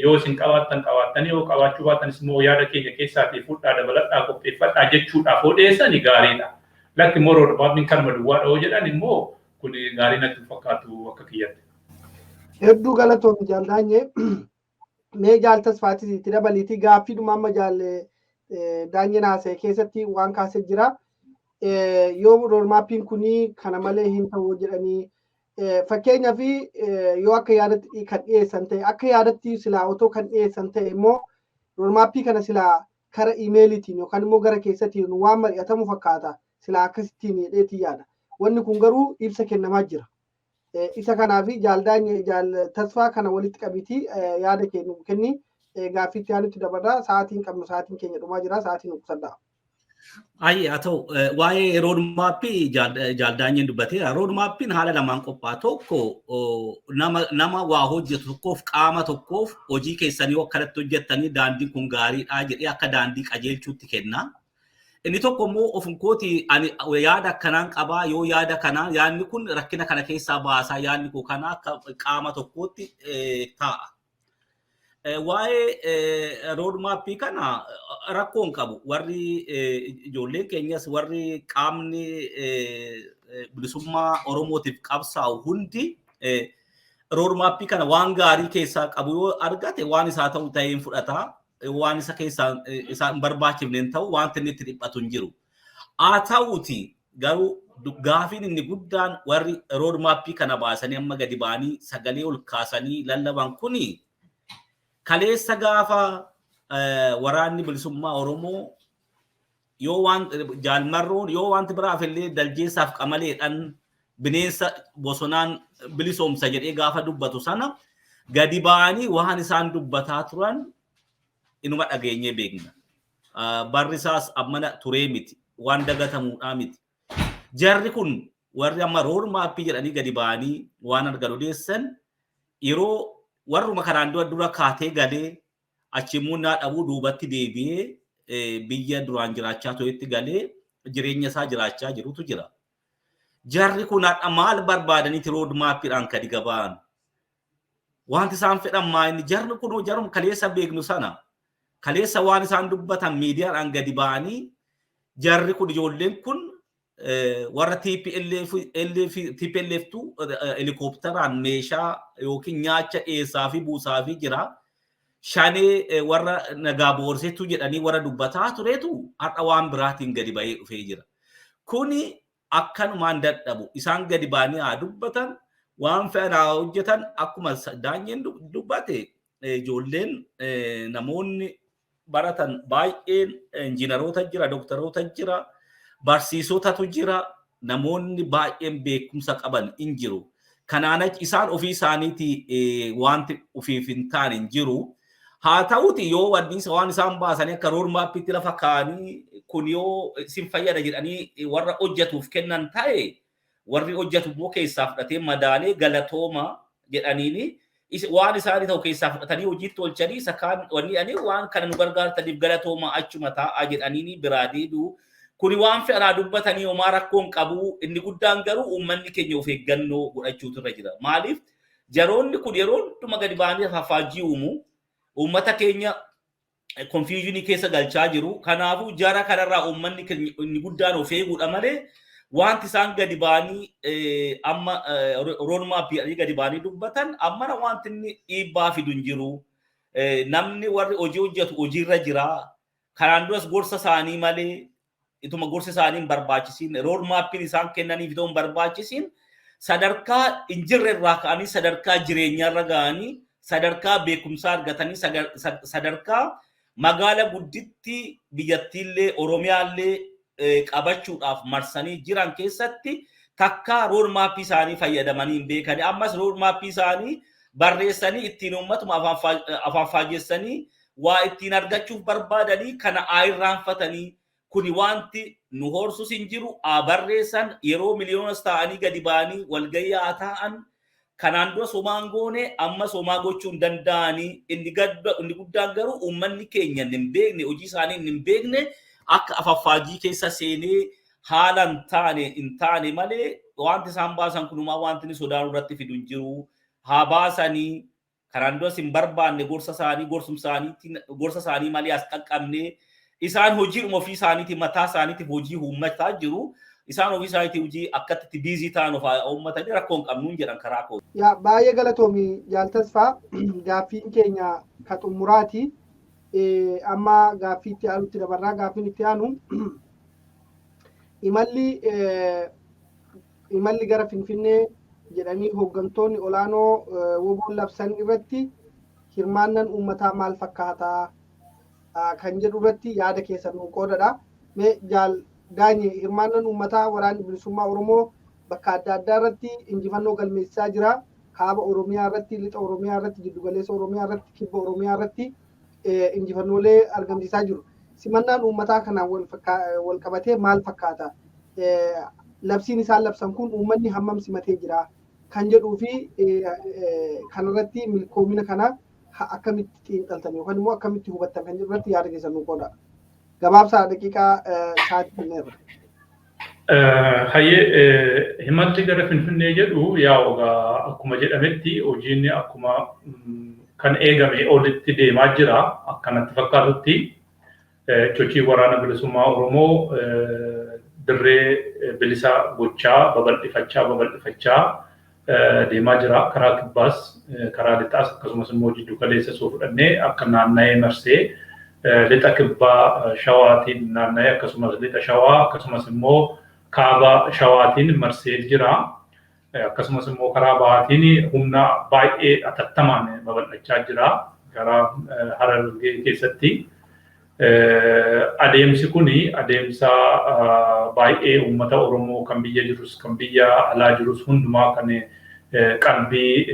yoo isin qabaatanii yoo qabaachuu baatanis immoo yaada keenya keessaatii fudhaa dabaladhaa qopheeffadhaa jechuudhaaf odeessanii gaariidha. Lakki immoo roodmaappiin kanuma duwwaadha yoo jedhan immoo kun gaarii natti fakkaatu akka kiyyatti. Hedduu galatoom Jaal Daanye mee Jaal Tasfaatis itti dabaliitii gaaffiidhuma amma Jaal Daanye naasee keessatti waan kaasee jira. Yoo roodmaappiin kunii kana malee hin ta'u jedhanii fakkeenyaaf yoo akka yaadatti kan dhiyeessan ta'e akka yaadatti silaa otoo kan dhiyeessan ta'e immoo roodmaappii kana silaa kara iimeeliitiin yookaan immoo gara keessatiin waan mari'atamu fakkaata silaa akkasittiin hidheetii yaada. Wanni kun garuu ibsa kennamaa jira. Isa kanaafi Jaal Daanye Jaal Tasfaa kana walitti qabiti yaada kennu kenni gaaffiitti aanutti dabarraa sa'aatiin qabnu sa'aatiin keenya dhumaa jira sa'aatiin nuqsadha. Ai atau waa'ee roadmaappii Jaal Daanyeen dubbatee roadmaappiin haala lamaan qophaa'a tokko nama waa hojjetu tokkoof qaama tokkoof hojii keessanii akkanatti hojjettanii daandiin kun gaariidha jedhee akka daandii qajeelchuutti kenna. Inni tokko immoo ofunkooti ani yaada akkanaan qabaa yoo yaada kanaan yaadni kun rakkina kana keessaa baasaa yaadni kun kana akka qaama tokkootti ta'a. Waa'ee roadmaappii kana rakkoon qabu warri ijoolleen keenyas warri qaamni bilisummaa Oromootiif qabsaa'u hundi roadmaappii kana waan gaarii keessaa qabu yoo argate waan isaa ta'u ta'een fudhata waan isa keessaa isaan barbaachifneen ta'u wanti inni itti dhiphatu hin jiru. Haa ta'uuti garuu gaaffiin inni guddaan warri roadmaappii kana baasanii amma gadi ba'anii sagalee ol kaasanii lallaban kuni kaleessa gaafa waraanni bilisummaa Oromoo yoo waan jaalmarroon yoo wanti biraaf illee daljeessaaf qamaleedhaan bineensa bosonaan bilisoomsa jedhee gaafa dubbatu sana gadi ba'anii waan isaan dubbataa turan inuma dhageenyee beekna. Barri isaas ammana turee miti waan dagatamuudhaa miti. Jarri kun warri amma roadmaappii jedhanii gadi ba'anii waan argan odeessan yeroo warruma kanaan dura kaatee galee achi muunaa dhabuu duubatti deebi'ee biyya duraan jiraachaa turetti galee jireenya isaa jiraachaa jirutu jira. Jarri kun hadha maal barbaadaniiti roadmaappiidhaan gadi gabaan? Wanti isaan fedhan maayini jarri kun jaruma kaleessa beeknu sana kaleessa waan isaan dubbatan miidiyaadhaan gadi ba'anii jarri kun ijoolleen kun warra TPLF-tu helikopteraan meeshaa yookiin nyaacha dhiyeessaa fi buusaa fi jira. Shanee warra nagaa boorseetu jedhanii warra dubbataa turetu har'a waan biraatiin gadi ba'ee dhufee jira. Kuni akkanumaan dadhabu isaan gadi ba'anii haa dubbatan waan fe'anaa hojjetan akkuma Daanyeen dubbate ijoolleen namoonni baratan baay'een injiinaroota jira, dooktaroota jira. Barsiisotatu jira namoonni baay'een beekumsa qaban hin jiru. Kanaanach isaan ofii isaaniiti wanti ofiif hin taane hin jiru. Haa ta'uuti yoo waan isaan baasanii akka roadmaappiitti lafa kaanii kun yoo isin fayyada jedhanii warra hojjetuuf kennan ta'e warri hojjetu immoo keessaa fudhatee madaalee galatooma jedhaniini waan isaanii ta'u keessaa fudhatanii hojiitti oolchanii sakaan wanni waan kana nu gargaartaniif galatooma achuma taa'aa jedhaniini biraa deebi'u. Kuni waan fe'anaa dubbatanii homaa rakkoon qabu inni guddaan garuu uummanni keenya of eeggannoo godhachuutu irra jira. Maaliif jaroonni kun yeroo hunduma gadi ba'anii fafaajii uumu uummata keenya confusionii keessa galchaa jiru. Kanaafuu jara kanarraa uummanni keenya inni guddaan of eeguudha malee wanti isaan gadi ba'anii amma roadmaappii gadi ba'anii dubbatan ammana wanti inni dhiibbaa fidu hin jiru. Namni warri hojii hojjetu hojiirra jira. Kanaan duras gorsa isaanii malee ituma gorsa isaanii hin barbaachisin roadmaappiin isaan kennaniif itoo hin barbaachisin sadarkaa hin jirre irraa ka'anii sadarkaa jireenyaarra ga'anii sadarkaa beekumsaa argatanii sadarkaa magaala gudditti biyyattiillee Oromiyaallee qabachuudhaaf marsanii jiran keessatti takka roadmaappii isaanii fayyadamanii hin beekani. Ammas roadmaappii isaanii barreessanii ittiin uummatuma afaan faajessanii waa ittiin argachuuf barbaadanii kana irraanfatanii kuni wanti nu horsus hin jiru barreessan yeroo miliyoonas ta'anii gadi ba'anii walgayyaa ta'an kanaan dura somaan goone amma somaa gochuu hin danda'anii inni guddaan garuu uummanni keenya hin beekne hojii isaanii hin beekne akka afaffaajii keessa seenee haala hin taane malee wanti isaan baasan kunumaa wanti inni sodaan irratti fidu hin jiru haa baasanii kanaan duras hin barbaanne gorsa isaanii malee as qaqqabne isaan hojiidhuma ofii isaaniitiin mataa isaaniitiif hojii uummataa jiru. Isaan ofii isaaniitii hojii akkatti biizii ta'an of uummatanii rakkoon qabnuun jedhan karaa koo. Yaa baay'ee galatoomi Jaal Tasfaa gaaffiin keenya ka xumuraati. Amma gaaffii itti aanutti dabarraa gaaffiin itti aanu imalli gara Finfinnee jedhanii hooggantoonni olaanoo woboon labsan irratti hirmaannan uummataa maal fakkaataa kan jedhu irratti yaada keessan nu qoodadha. Mee Jaal Daanye hirmaannan uummataa waraanni bilisummaa Oromoo bakka adda addaa irratti injifannoo galmeessaa jira. Kaaba Oromiyaa irratti, lixa Oromiyaa irratti, giddugaleessa Oromiyaa irratti, kibba Oromiyaa irratti injifannoolee argamsiisaa jiru. Simannaan uummataa kanaan wal qabatee maal fakkaata? Labsiin isaan labsan kun uummanni hammam simatee jira kan jedhuu fi kanarratti milkoomina kana akkamitti xiinxaltan yookaan immoo akkamitti hubattan kan jedhu irratti yaada keessan nu qooda. Gabaabsaa daqiiqaa sa'aatii kenneerra. Hayyee himalli gara Finfinnee jedhu akkuma jedhametti hojiin akkuma kan eegame olitti deemaa jira akkanatti fakkaatutti sochii waraana bilisummaa Oromoo dirree bilisa gochaa babal'ifachaa deemaa jira karaa kibbaas karaa lixaas akkasumas immoo jiddu galeessa soo fudhannee akka naanna'ee marsee lixa kibbaa shawaatiin naanna'ee akkasumas lixa shawaa akkasumas immoo kaaba shawaatiin marsee jira. Akkasumas immoo karaa bahaatiin humna baay'ee atattamaan babal'achaa jira karaa Harargee keessatti. Adeemsi kuni adeemsa baay'ee uummata Oromoo kan biyya jirus kan biyya alaa jirus hundumaa kan qalbii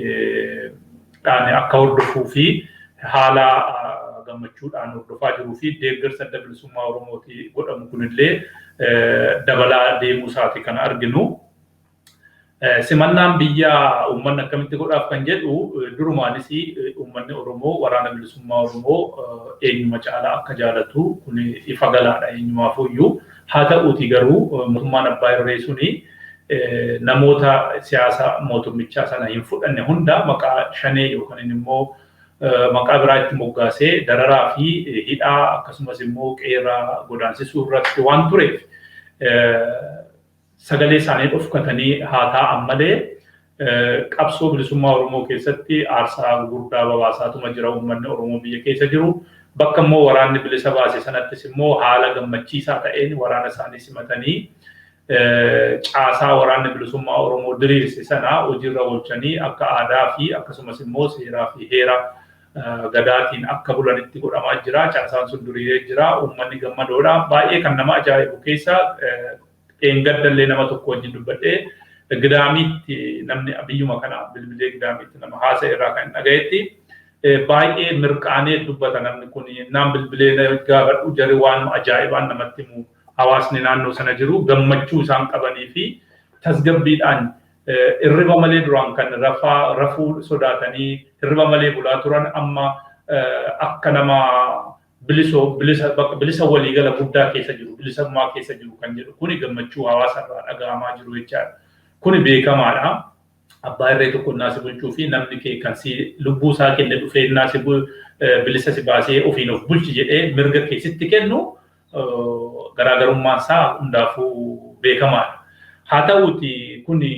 dhaan akka hordofuu fi haala gammachuudhaan hordofaa jiruu fi deeggarsa adda bilisummaa Oromooti godhamu kunillee dabalaa deemuu isaati kan arginu. Simannaan biyya uummanni akkamitti godhaaf kan jedhu durumaanis uummanni Oromoo waraana bilisummaa Oromoo eenyuma caalaa akka jaalatu kun ifa galaadha eenyumaafuyyuu. Haa ta'uuti garuu mootummaan abbaa irree suni namoota siyaasa mootummichaa sana hin fudhanne hunda maqaa shanee yookaan immoo maqaa biraa itti moggaasee dararaa fi hidhaa akkasumas immoo qeerraa godaansisuu irratti waan tureef sagalee isaanii dhofkatanii haa ta'an malee qabsoo bilisummaa Oromoo keessatti aarsaa gurguddaa babaasaatuma jira uummanni Oromoo biyya keessa jiru. Bakka immoo waraanni bilisa baase sanattis immoo haala gammachiisaa ta'een waraana isaanii simatanii caasaa waraanni bilisummaa Oromoo diriirse sana hojiirra oolchanii akka aadaa fi akkasumas immoo seeraa fi heera gadaatiin akka bulanitti godhamaa jira. Caasaan sun diriiree jira. Uummanni gammadoodha. Baay'ee kan nama ajaa'ibu keessa eengaddallee nama tokko wajjin dubbadhee gidaamitti namni biyyuma kana bilbilee gidaamitti nama haasa irraa kan dhagayetti baay'ee mirqaanee dubbata namni kun naan bilbilee gaafadhu jarri waan ajaa'ibaan namatti himu hawaasni naannoo sana jiru gammachuu isaan qabanii fi tasgabbiidhaan irriba malee duraan kan rafuu sodaatanii irriba malee bulaa turan amma akka nama bilisa waliigala guddaa keessa jiru bilisummaa keessa jiru kan jedhu kuni gammachuu hawaasa irraa dhaga'amaa jiru jechaadha. Kuni beekamaadha. Abbaa irree tokko naasi bulchuu fi namni kee kan si lubbuu isaa kenne dhufee naasi bilisa si baasee ofiin of bulchi jedhee mirga keessatti kennu garaagarummaan isaa hundaafuu beekamaadha. Haa ta'uuti kuni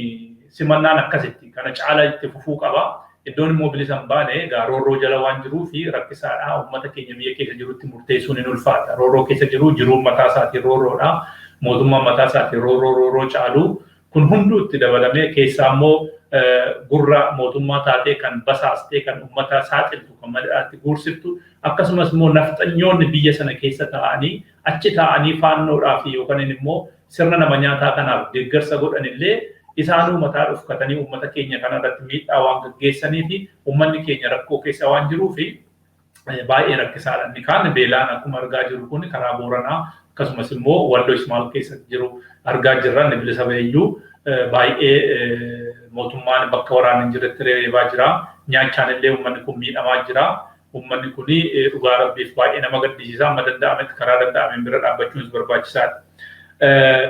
simannaan akkasitti kana caalaa itti fufuu qaba. Iddoon immoo bilisa hin baane egaa roorroo jala waan jiruu fi rakkisaadha. Uummata keenya biyya keessa jirutti murteessuun hin ulfaata. Roorroo keessa jiru jiruun mataa isaatiin roorroodha. Mootummaan mataa isaatiin roorroo caalu. Kun hunduu itti dabalamee keessaa immoo gurra mootummaa taatee kan basaastee kan uummata saaxiltu kan maddaatti guursiftu akkasumas immoo nafxanyoonni biyya sana keessa taa'anii achi taa'anii faannoodhaa fi yookaan immoo sirna nama nyaataa kanaaf deeggarsa godhanillee isaanuu mataa dhufkatanii uummata keenya kanarratti miidhaa waan gaggeessanii fi uummanni keenya rakkoo keessa waan jiruu fi baay'ee rakkisaadha. Inni kaan beelaan akkuma argaa jiru kun karaa Booranaa akkasumas immoo Walloo Ismaal keessa jiru argaa jirra inni bilisa baheeyyuu baay'ee mootummaan bakka waraana hin jirretti reebaa jira. Nyaachaan illee uummanni kun miidhamaa jira. Uummanni kun dhugaa rabbiif baay'ee nama gaddisiisa. Amma danda'ametti karaa danda'ameen bira dhaabbachuunis barbaachisaadha.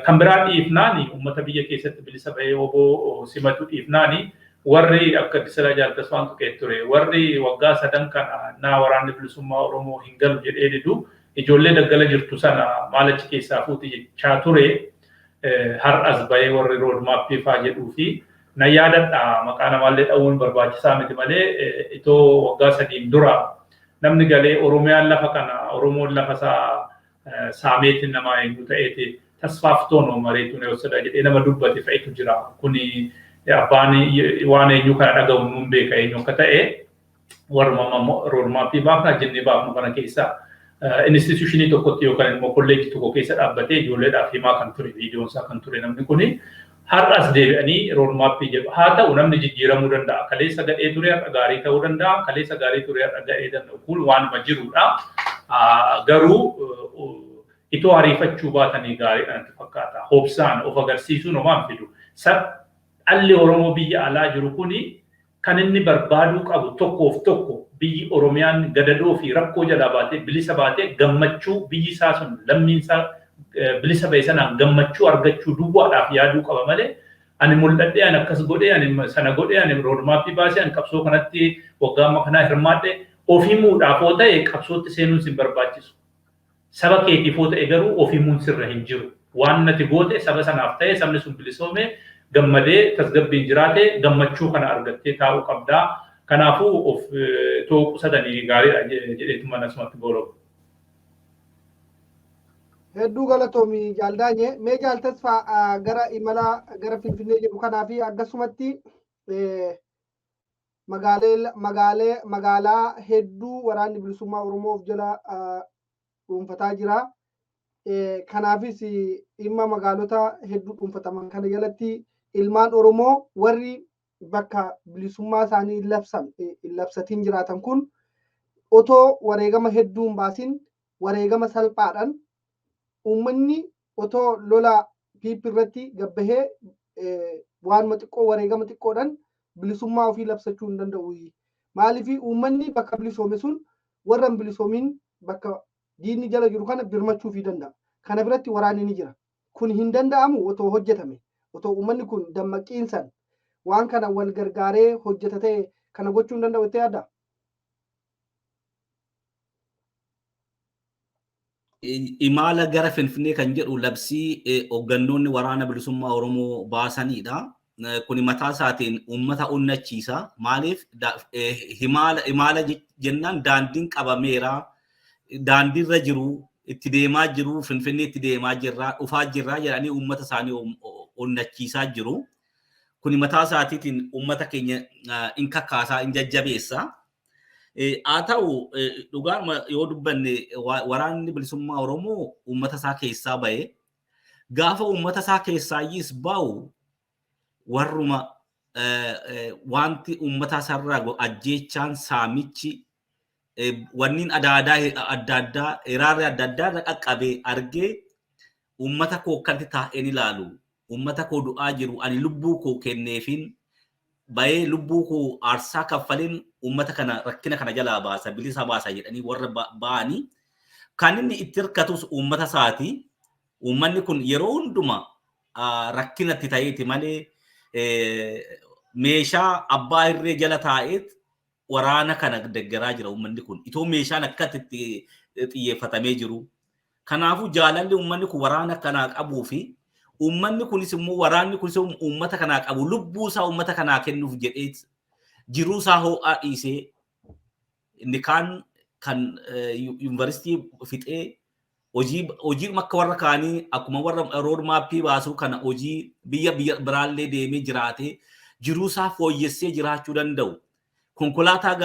Kan biraa dhiifnaani uummata biyya keessatti bilisa bahee oboo simatu dhiifnaani warri akka Jaal Tasfaan tuqee ture warri waggaa 3 kana naa waraanni bilisummaa Oromoo hin galu jedhee didu ijoollee daggala jirtu sana maal achi keessaa fuuti jechaa ture har'as bahee warri roodmaappii faa jedhuu fi na yaadadha maqaa namaallee dha'uun barbaachisaa miti malee itoo waggaa 3 dura namni galee Oromiyaan lafa kana Oromoon lafa isaa saameetiin namaa eenyu ta'eeti tasfaaf toonoo mareetu ne osoo jedhee nama dubbate fa'itu jira. Kuni abbaan waan eenyu kana dhaga'u nuun beeka eenyu akka ta'e warra roodmaappii baafna jennee baafnu kana keessa institutionii tokkotti yookaan immoo kolleejjii tokko keessa dhaabbatee ijoolleedhaaf himaa kan ture viidiyoon isaa kan ture namni kuni har'as deebi'anii roodmaappii jedhu haa ta'u namni jijjiiramuu danda'a kaleessa gadhee ture har'a gaarii ta'uu danda'a kaleessa gaarii ture har'a gadhee danda'u kun waanuma jirudha garuu itoo ariifachuu baatanii gaariidhaan fakkaata hobsaan of agarsiisuun homaan fidu dhalli Oromoo biyya alaa jiru kuni kan inni barbaaduu qabu tokkoof tokko biyyi Oromiyaan gadadoo fi rakkoo jalaa baatee bilisa baatee gammachuu biyyi isaa sun lammiin isaa bilisa ba'e sanaan gammachuu argachuu duwwaadhaaf yaaduu qaba malee ani mul'adhee ani akkas godhee ani sana godhee ani roodmaappii baasee ani qabsoo kanatti waggaa amma kanaa hirmaadhe ofiimuudhaaf oo ta'e qabsootti seenuun sin barbaachisu. Saba keetiif oo ta'e garuu ofiimuun sirra hin jiru. Waan nati goote saba sanaaf ta'e sabni sun bilisoomee gammadee tasgabbiin jiraate gammachuu kana argattee taa'uu qabdaa. Kanaafuu of too qusatanii gaariidha jedheetuma asumatti boolawu. Hedduu galatoomi Jaal Daanye mee Jaal Tasfaa gara imala gara Finfinnee jedhu kanaa fi akkasumatti magaalaa hedduu waraanni bilisummaa Oromoo of jala dhuunfataa jira. Kanaafis dhimma magaalota hedduu dhuunfataman kana jalatti ilmaan Oromoo warri bakka bilisummaa isaanii labsatiin jiraatan kun otoo wareegama hedduu hin baasin wareegama salphaadhaan uummanni otoo lola piippi irratti gabbahee waanuma xiqqoo wareegama xiqqoodhaan bilisummaa ofii labsachuu hin danda'u. Maaliif uummanni bakka bilisoome sun warra hin bilisoomin bakka diinni jala jiru kana birmachuufii danda'a. Kana biratti waraanni ni jira. Kun hin danda'amu otoo hojjetame. Otoo uummanni kun dammaqiinsan waan kana wal gargaaree hojjeta ta'e kana gochuu hin danda'u itti yaadda. Imala gara Finfinnee kan jedhu labsii hooggantoonni waraana bilisummaa Oromoo baasanidha. Kuni mataa isaatiin uummata onnachiisa. Maaliif imala jennaan daandiin qabameera. Daandiirra jiru itti deemaa jiru Finfinnee itti deemaa jirra dhufaa jirra jedhanii uummata isaanii onnachiisaa jiru. Kuni mataa isaatiin uummata keenya in kakkaasaa in jajjabeessa. Haa ta'u dhugaadhuma yoo dubbanne waraanni bilisummaa Oromoo uummata isaa keessaa ba'e gaafa uummata isaa keessaayyis ba'u warruma wanti uummata isaarraa ajjeechaan saamichi wanniin adda addaa iraarri adda addaa qaqqabee argee uummata koo kanatti taa'een ilaalu uummata koo du'aa jiru ani lubbuu koo kenneefin baay'ee lubbuu koo aarsaa kaffaliin uummata kana rakkina kana jalaa baasa bilisa baasa jedhanii warra ba'anii kan inni itti hirkatus uummata isaati. Uummanni kun yeroo hunduma rakkinatti ta'eeti malee meeshaa abbaa irree jala taa'eet waraana kana deggeraa jira uummanni kun. Itoo meeshaan akkatti xiyyeeffatamee jiru. Kanaafuu jaalalli uummanni kun waraana kanaa qabuu fi uummanni kunis immoo waraanni kunis uummata kanaa qabu lubbuu isaa uummata kanaa kennuuf jedhee jiruu isaa ho'aa dhiisee inni kan yuunivarsiitii fixee hojii akka warra kaanii akkuma warra roodmaappii baasuu kana hojii biyya biraallee deemee jiraatee jiruu isaa fooyyessee jiraachuu danda'u. Konkolaataa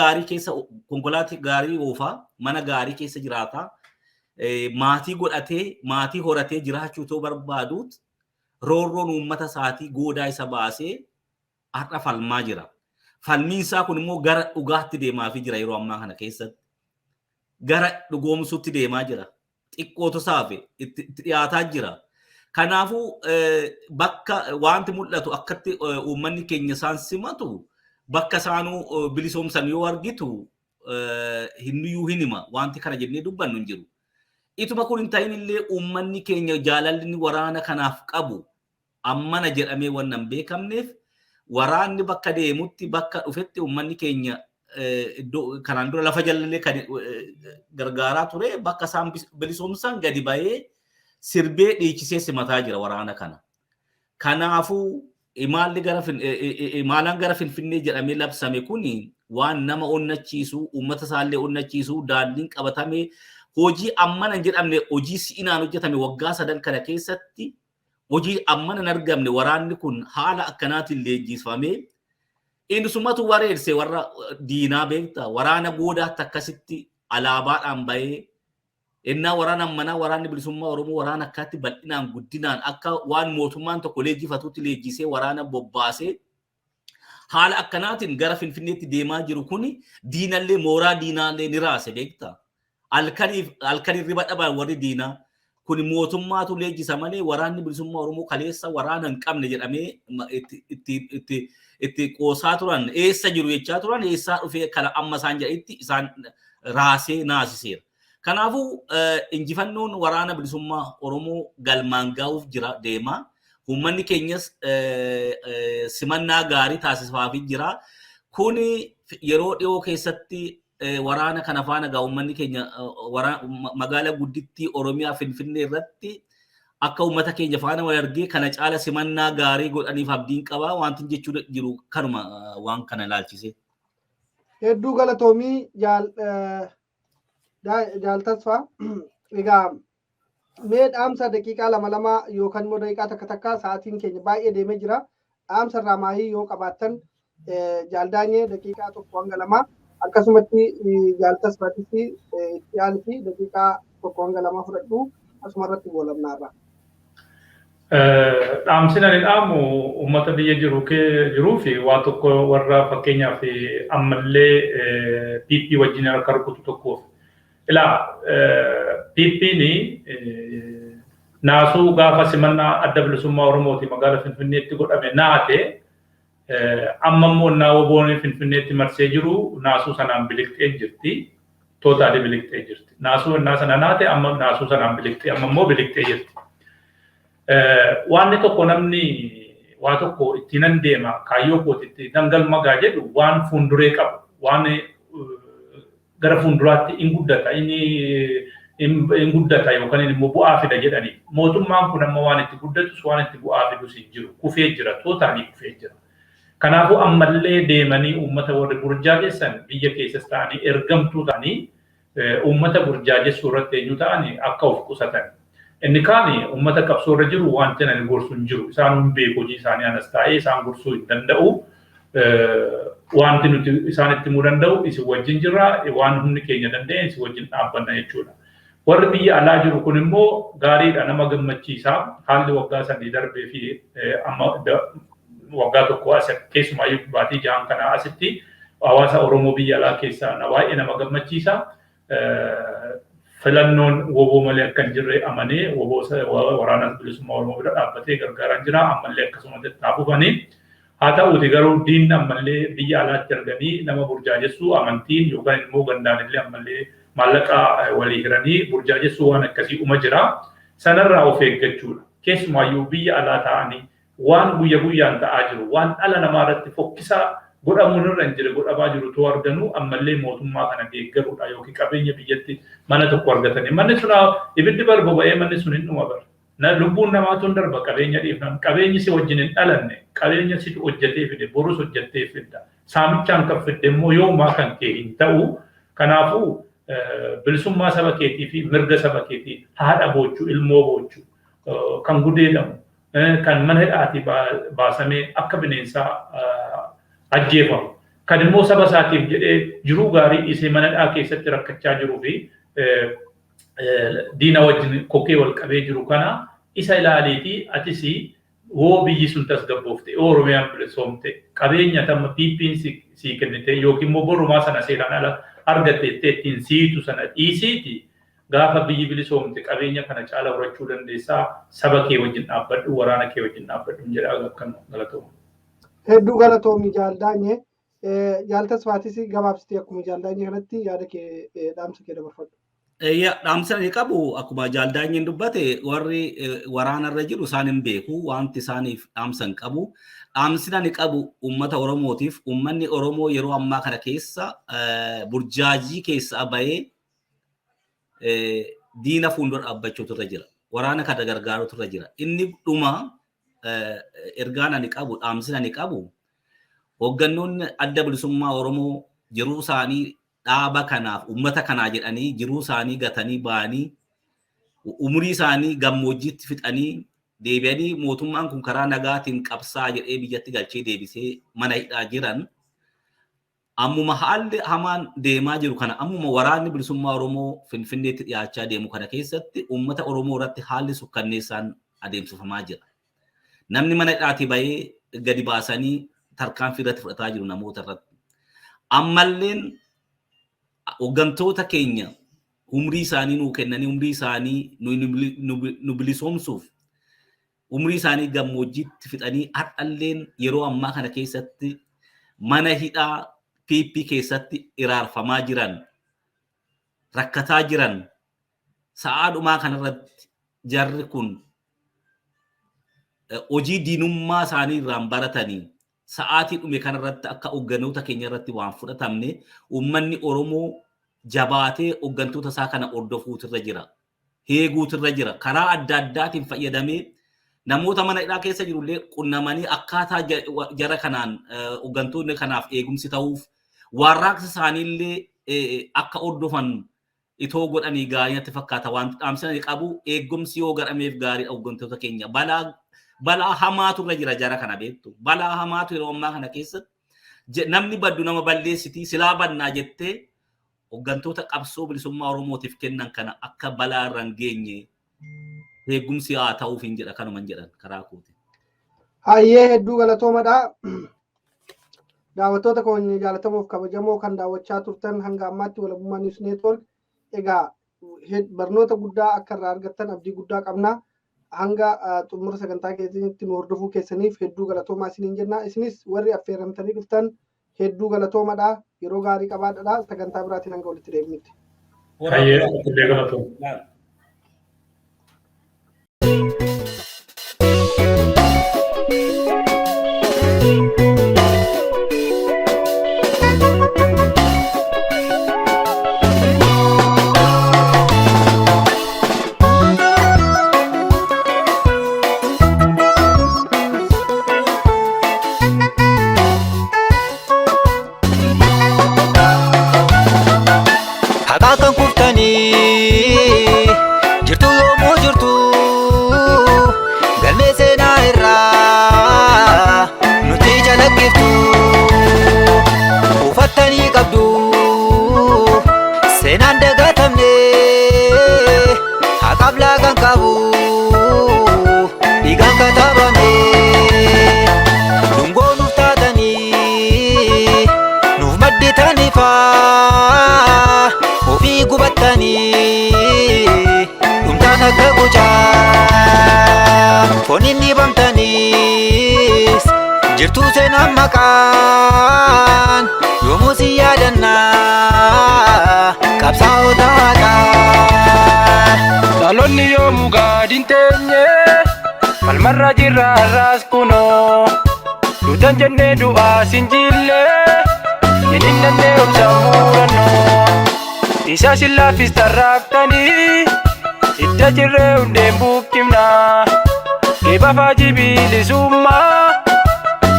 gaarii oofaa mana gaarii keessa jiraataa maatii godhatee maatii horatee jiraachuu too barbaaduut roorroon uummata isaatii goodaa isa baasee har'a falmaa jira. Falmiin isaa kun immoo gara dhugaatti deemaa fi jira yeroo ammaa kana keessatti. Gara dhugoomsuutti deemaa jira. Xiqqootu saafe itti dhiyaataa jira. Kanaafuu bakka wanti mul'atu akkatti uummanni keenya isaan simatu bakka isaanuu bilisoomsan yoo argitu hinniyyuu hinima wanti kana jennee dubbannu hin jiru. Ituma kun hin ta'in illee uummanni keenya jaalalli waraana kanaaf qabu ammana jedhamee waan hin beekamneef waraanni bakka deemutti bakka dhufetti uummanni keenya kanaan dura lafa jalallee kan gargaaraa ture bakka isaan bilisoomsan gadi ba'ee sirbee dhiichisee simataa jira waraana kana. Kanaafuu imalaan gara Finfinnee jedhamee labsame kuni waan nama onnachiisu uummata isaallee onnachiisu daandiin qabatamee hojii ammana hin jedhamne hojii si'inaan hojjetame waggaa 3 kana keessatti hojii ammana hin argamne waraanni kun haala akkanaatiin leenjifamee innisumatu wareerse warra diinaa beekta waraana goodaatti akkasitti alaabaadhaan ba'ee Innaa waraana manaa waraanni bilisummaa Oromoo waraana akkaatti bal'inaan guddinaan akka waan mootummaan tokko leenjifatutti leenjisee waraana bobbaasee haala akkanaatiin gara Finfinneetti deemaa jiru kuni diinallee mooraa diinaallee ni raase beektaa. Halkaniif riba dhabaan warri diinaa kun mootummaatu leenjisa malee waraanni bilisummaa Oromoo kaleessa waraana hin qabne jedhamee itti qoosaa turan eessa jiru jechaa turan eessaa dhufee kana amma isaan jedhanitti isaan raasee naasiseera. Kanaafuu injifannoon waraana bilisummaa Oromoo galmaan gahuuf jira deema. Uummanni keenyas simannaa gaarii taasifaafii jira. Kuni yeroo dhiyoo keessatti waraana kana faana gaa uummanni keenya magaalaa guddittii Oromiyaa Finfinnee irratti akka uummata keenya faana wal argee kana caala simannaa gaarii godhaniif abdiin qaba. Wanti jechuu jiru kanuma waan kana ilaalchise. Hedduu galatoomii Jaal Tasfa. Egaa mee dhaamsa daqiiqaa lama yookaan immoo daqiiqaa takka sa'aatiin keenya baay'ee deemee jira. Dhaamsa irraa maayii yoo qabaattan Jaal Daanye daqiiqaa 1-2 akkasumatti Jaal Tasfaatis itti aansi daqiiqaa 1-2 fudhadhu asuma irratti boolabnaarra. Dhaamsina ni dhaamu uummata biyya jiruu fi waa tokko warra fakkeenyaaf ammallee PP wajjin harka rukutu tokkoof. Piippiini naasuu gaafa simannaa adda bilisummaa Oromooti magaalaa Finfinneetti godhame naate amma immoo naawwa goone Finfinneetti marsee jiru naasuu sanaan biliqxee jirti. Tootaalii biliqxee jirti. Naasuu innaa sana naate amma naasuu sanaan biliqxee amma immoo biliqxee jirti. Waanni tokko namni waa tokko ittiin deema kaayyoo kootitti dangalmagaa jedhu waan fuulduree qabu waan gara fuulduraatti in guddata yookaan immoo bu'aa fida jedhanii mootummaan kun amma waan itti guddatus waan itti bu'aa fidus hin jiru kufee jira tootaalii kufee jira. Kanaafuu ammallee deemanii uummata warri burjaajessan biyya keessas ta'anii ergamtuu ta'anii uummata burjaajessuu irratti eenyu ta'anii akka of qusatan. Inni kaani uummata qabsoo irra jiru waan jedhanii gorsuu hin jiru. Isaan hin beeku hojii isaanii anas ta'ee isaan gorsuu hin danda'u. Wanti nuti isaanitti muu danda'u isin wajjin jirra waan humni keenya danda'e isin wajjin dhaabbanna jechuudha. Warri biyya alaa jiru kun immoo gaariidha nama gammachiisaa haalli waggaa sadii darbee fi amma waggaa tokko as keessumaayyuu baatii jahan kana asitti hawaasa Oromoo biyya alaa keessaa baay'ee nama gammachiisa. Filannoon woboo malee akka hin jirre amanee woboo waraana bilisummaa Oromoo bira dhaabbatee gargaaraa jira ammallee akkasumatti taafufanii. Haa ta'uuti garuu diinni ammallee biyya alaatti arganii nama burjaajessuu amantiin yookaan immoo gandaan illee ammallee maallaqa walii hiranii burjaajessuu waan akkasii jira. Sanarraa of eeggachuudha. Keessumaayyuu biyya alaa ta'anii waan guyyaan ta'aa jiru waan dhala namaa irratti fokkisaa godhamuun irra hin jire godhamaa jiru too arganuu ammallee mootummaa kana deeggaruudha yookiin qabeenya biyyatti mana tokko argatanii. Manni sun ibiddi barbaba'ee manni sun hin dhuma bara. Lubbuun namaatu hin darba qabeenya dhiifnaan qabeenyi si wajjin hin dhalanne qabeenya si hojjetee fide borus hojjettee fidda saamichaan kan fidde immoo yoomaa kan kee hin ta'u. Kanaafuu bilisummaa saba keetii fi mirga saba keetii haadha boochuu ilmoo boochuu kan gudeedamu kan mana hidhaatii baasamee akka bineensaa ajjeefamu kan immoo saba isaatiif jedhee jiruu gaarii dhiisee mana hidhaa keessatti rakkachaa jiruu fi diina wajjin kokkee wal qabee jiru kana isa ilaaliitii atis woo biyyi sun tasgabboofte Oromiyaan bilisoomte qabeenya tamma piippiin sii kennite yookiin immoo borumaa sana seeraan ala argatte ittiin siitu sana dhiisiiti gaafa biyyi bilisoomte qabeenya kana caala horachuu dandeessaa saba kee wajjin dhaabbadhu waraana kee wajjin dhaabbadhu jedha akkan galatoomu. Hedduu galatoomi Jaal Daanye. Jaal Tasfaatis gabaabsitee akkuma Jaal Daanye kanatti yaada kee dhaamsa kee dabarfadhu. Dhaamsa ni qabu akkuma Jaal Daanyeen dubbate warri waraanarra jiru isaan hin beeku wanti isaaniif dhaamsa hin qabu. Dhaamsina ni qabu uummata Oromootiif uummanni Oromoo yeroo ammaa kana keessa burjaajii keessaa bahee diina fuuldura dhaabbachuutu irra jira. Waraana kana gargaaruutu irra jira. Inni dhuma ergaan ani qabu dhaamsina ni qabu. Hooggannoonni adda bilisummaa Oromoo jiruu isaanii dhaaba kanaaf uummata kanaa jedhanii jiruu isaanii gatanii ba'anii umurii isaanii gammoojjiitti fixanii deebi'anii mootummaan kun karaa nagaatiin qabsaa jedhee biyyatti galchee deebisee mana hidhaa jiran ammuma haalli hamaan deemaa jiru kana ammuma waraanni bilisummaa Oromoo Finfinneetti dhiyaachaa deemu kana keessatti uummata Oromoo irratti haalli sukkanneessaan adeemsifamaa jira. Namni mana hidhaatii bahee gadi baasanii tarkaanfii irratti fudhataa jiru namoota irratti. Ammalleen hooggantoota keenya umrii isaanii nuu kennanii umrii isaanii nu bilisoomsuuf umrii isaanii gammoojjiitti fixanii har'alleen yeroo ammaa kana keessatti mana hidhaa PP keessatti iraarfamaa jiran rakkataa jiran sa'aadhumaa kanarratti jarri kun hojii diinummaa isaanii irraan baratanii sa'aatii dhume kanarratti akka hogganoota keenya irratti waan fudhatamne uummanni Oromoo jabaatee hooggantoota isaa kana hordofuutirra jira. Heeguutirra jira. Karaa adda addaatiin fayyadamee namoota mana hidhaa keessa jirullee qunnamanii akkaataa jara kanaan hooggantoonni kanaaf eegumsi ta'uuf warraaqsa isaaniillee akka hordofan itoo godhanii gaariitti fakkaata waan dhaamsanii qabu eegumsi yoo godhameef gaarii hooggantoota keenya balaa hamaatu irra jira jara kana beektu balaa hamaatu yeroo ammaa kana keessatti namni baddu nama balleessitii silaa bannaa jettee hooggantoota qabsoo bilisummaa Oromootiif kennan kana akka balaa irra hin geenye eegumsi haa ta'uuf hin jedha kanuman jedhan karaa kooti. Hayyee hedduu galatoomadha. Daawwattoota keenya jaalatamuuf kabajamoo kan daawwachaa turtan hanga ammaatti walabummaa News Network egaa barnoota guddaa akka irraa argattan abdii guddaa qabna. Hanga xumura sagantaa keessatti nu hordofuu keessaniif hedduu galatoomaa isiniin jenna. Isinis warri affeeramtanii dhuftan hedduu galatoomadha. Yeroo gaarii qabaadhaa. Sagantaa biraatiin hanga walitti deebinutti. Hayyee galatoomaa. Fonin bamtanis jirtu seenaan maqaan yoomuu si yaadanna qabsaa'ota haqaa. Dhaloonni yoomuu gaadiin teenye falmarra jirra har'aas kunoo duutan jennee du'aa sin jille inni nannee obsaan murannoo isa sin laaffis tarraaftanii idda jirree hundeen buqqifnaa. Keba faji bilisumma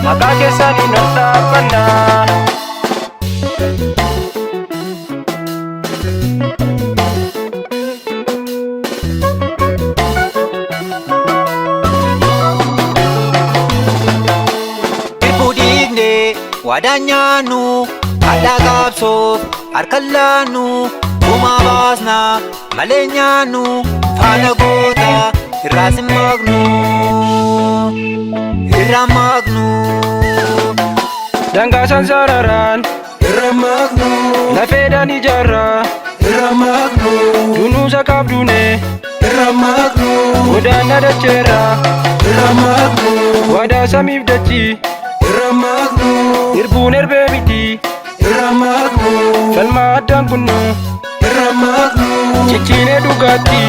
maka kesani notapana Ibudigne wadanyanu ada kapso arkallanu kuma basna malenyanu fana gota Rasim magnu Dangasan sararan Magnu Lafedan ijarra Magnu Dunusa kabdune Magnu Udana dachera Magnu Wada samif dachi Magnu Irbun erbe miti Magnu Falma adan kunu Magnu Cicine dugati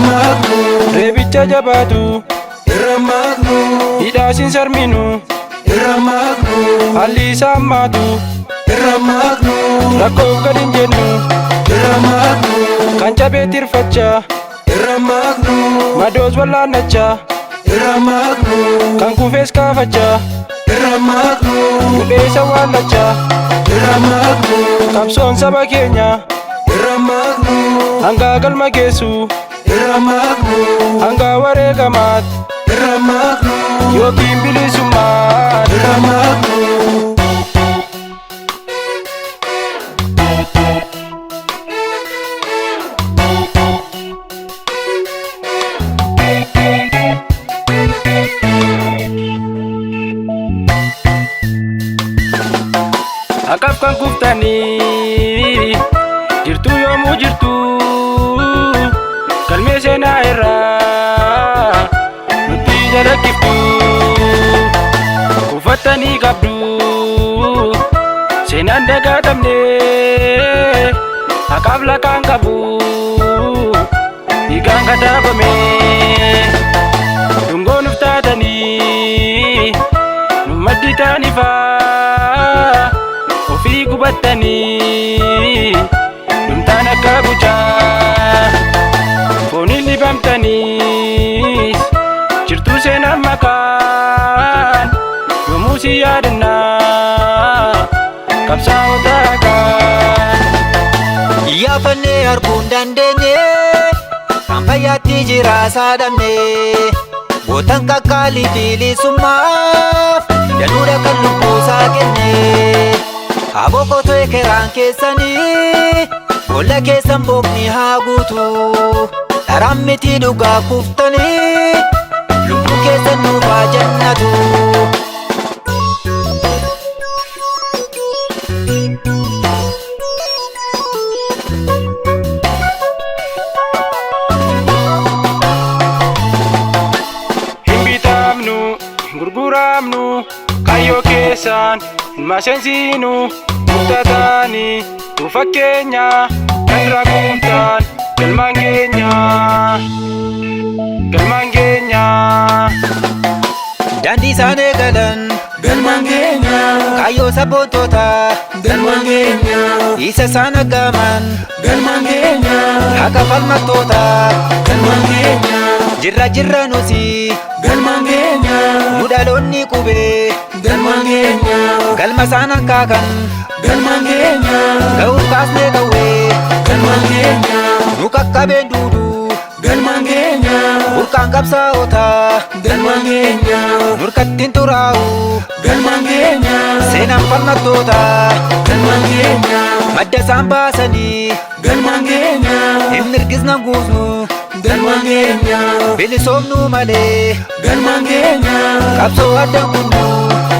Magnu Rebicha jabatu Magnu Hidasin sarminu Magnu Ali samatu Magnu Rakkoof gadin jennu Magnu Kan cabee tirfacha Magnu Madoos wallaannacha Magnu Kan kufees kaafacha Magnu Kudheessa waallacha Magnu Qabsoon saba keenya Magnu hanga galma geessu Magnu hanga wareegamaat Magnu yookiin bilisummaat Magnu akaf kan kuftanii jirtuu yoomuu jirtuu galmee seenaa irraa nutti jalakkiftu uffattanii qabdu seenaan dagaatamne akaaf lakaan qabu dhiigaan kataabame dungoon uftaatanii nu maddi taanifaa ofii gubattanii numtaan akka gucaa fooniin libamtaniis jirtuu seenaan makaan yoomuu si yaadannaa qabsaa'ota hakaan. Iyyafannee arguun dandeenye kan fayyaatti jira saadamne gootan kakkaalii bilisummaaf danuudha kan lubbuusaa kenne aboo qotee keraan keessanii boolla keessan bookni haa guutu dharaan miti dhugaa kuftanii lubbuu keessan nuuf haa jannatu. Gurguramnu kayyoo keessaan ilma seensinu murtatanii tu fakkeenya kan raguumtaan galmaan keenya daandii isaan eegalan galmaan keenya kayyoo sabboontota galmaan keenya isa isaan aggaman galmaan keenya haqa falmattoota galmaan keenya jirra nuti galmaan keenya nu dhaloonni qubee galmaan keenya galma isaan hankaakan galmaan keenya ga'uuf kaasnee qawwee galmaan keenya nu qaqqabeen duuduu galmaan keenya burqaan qabsaa'ota galmaan keenya nurkattiin xuraa'u galmaan keenya seenaan falmattoota galmaan keenya madda isaan baasanii galmaan keenya hin mirgisnan guusnu galmaan keenya bilisoomnu malee galmaan keenya qabsoo addan kunnu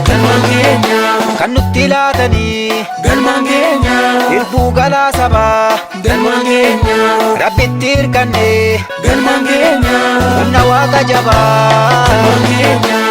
galmaan keenya kan nutti laatanii galmaan keenya hirbuu galaa sabaa galmaan keenya rabbitti hirkanne galmaan keenya humna waaqa jabaa galmaan keenya.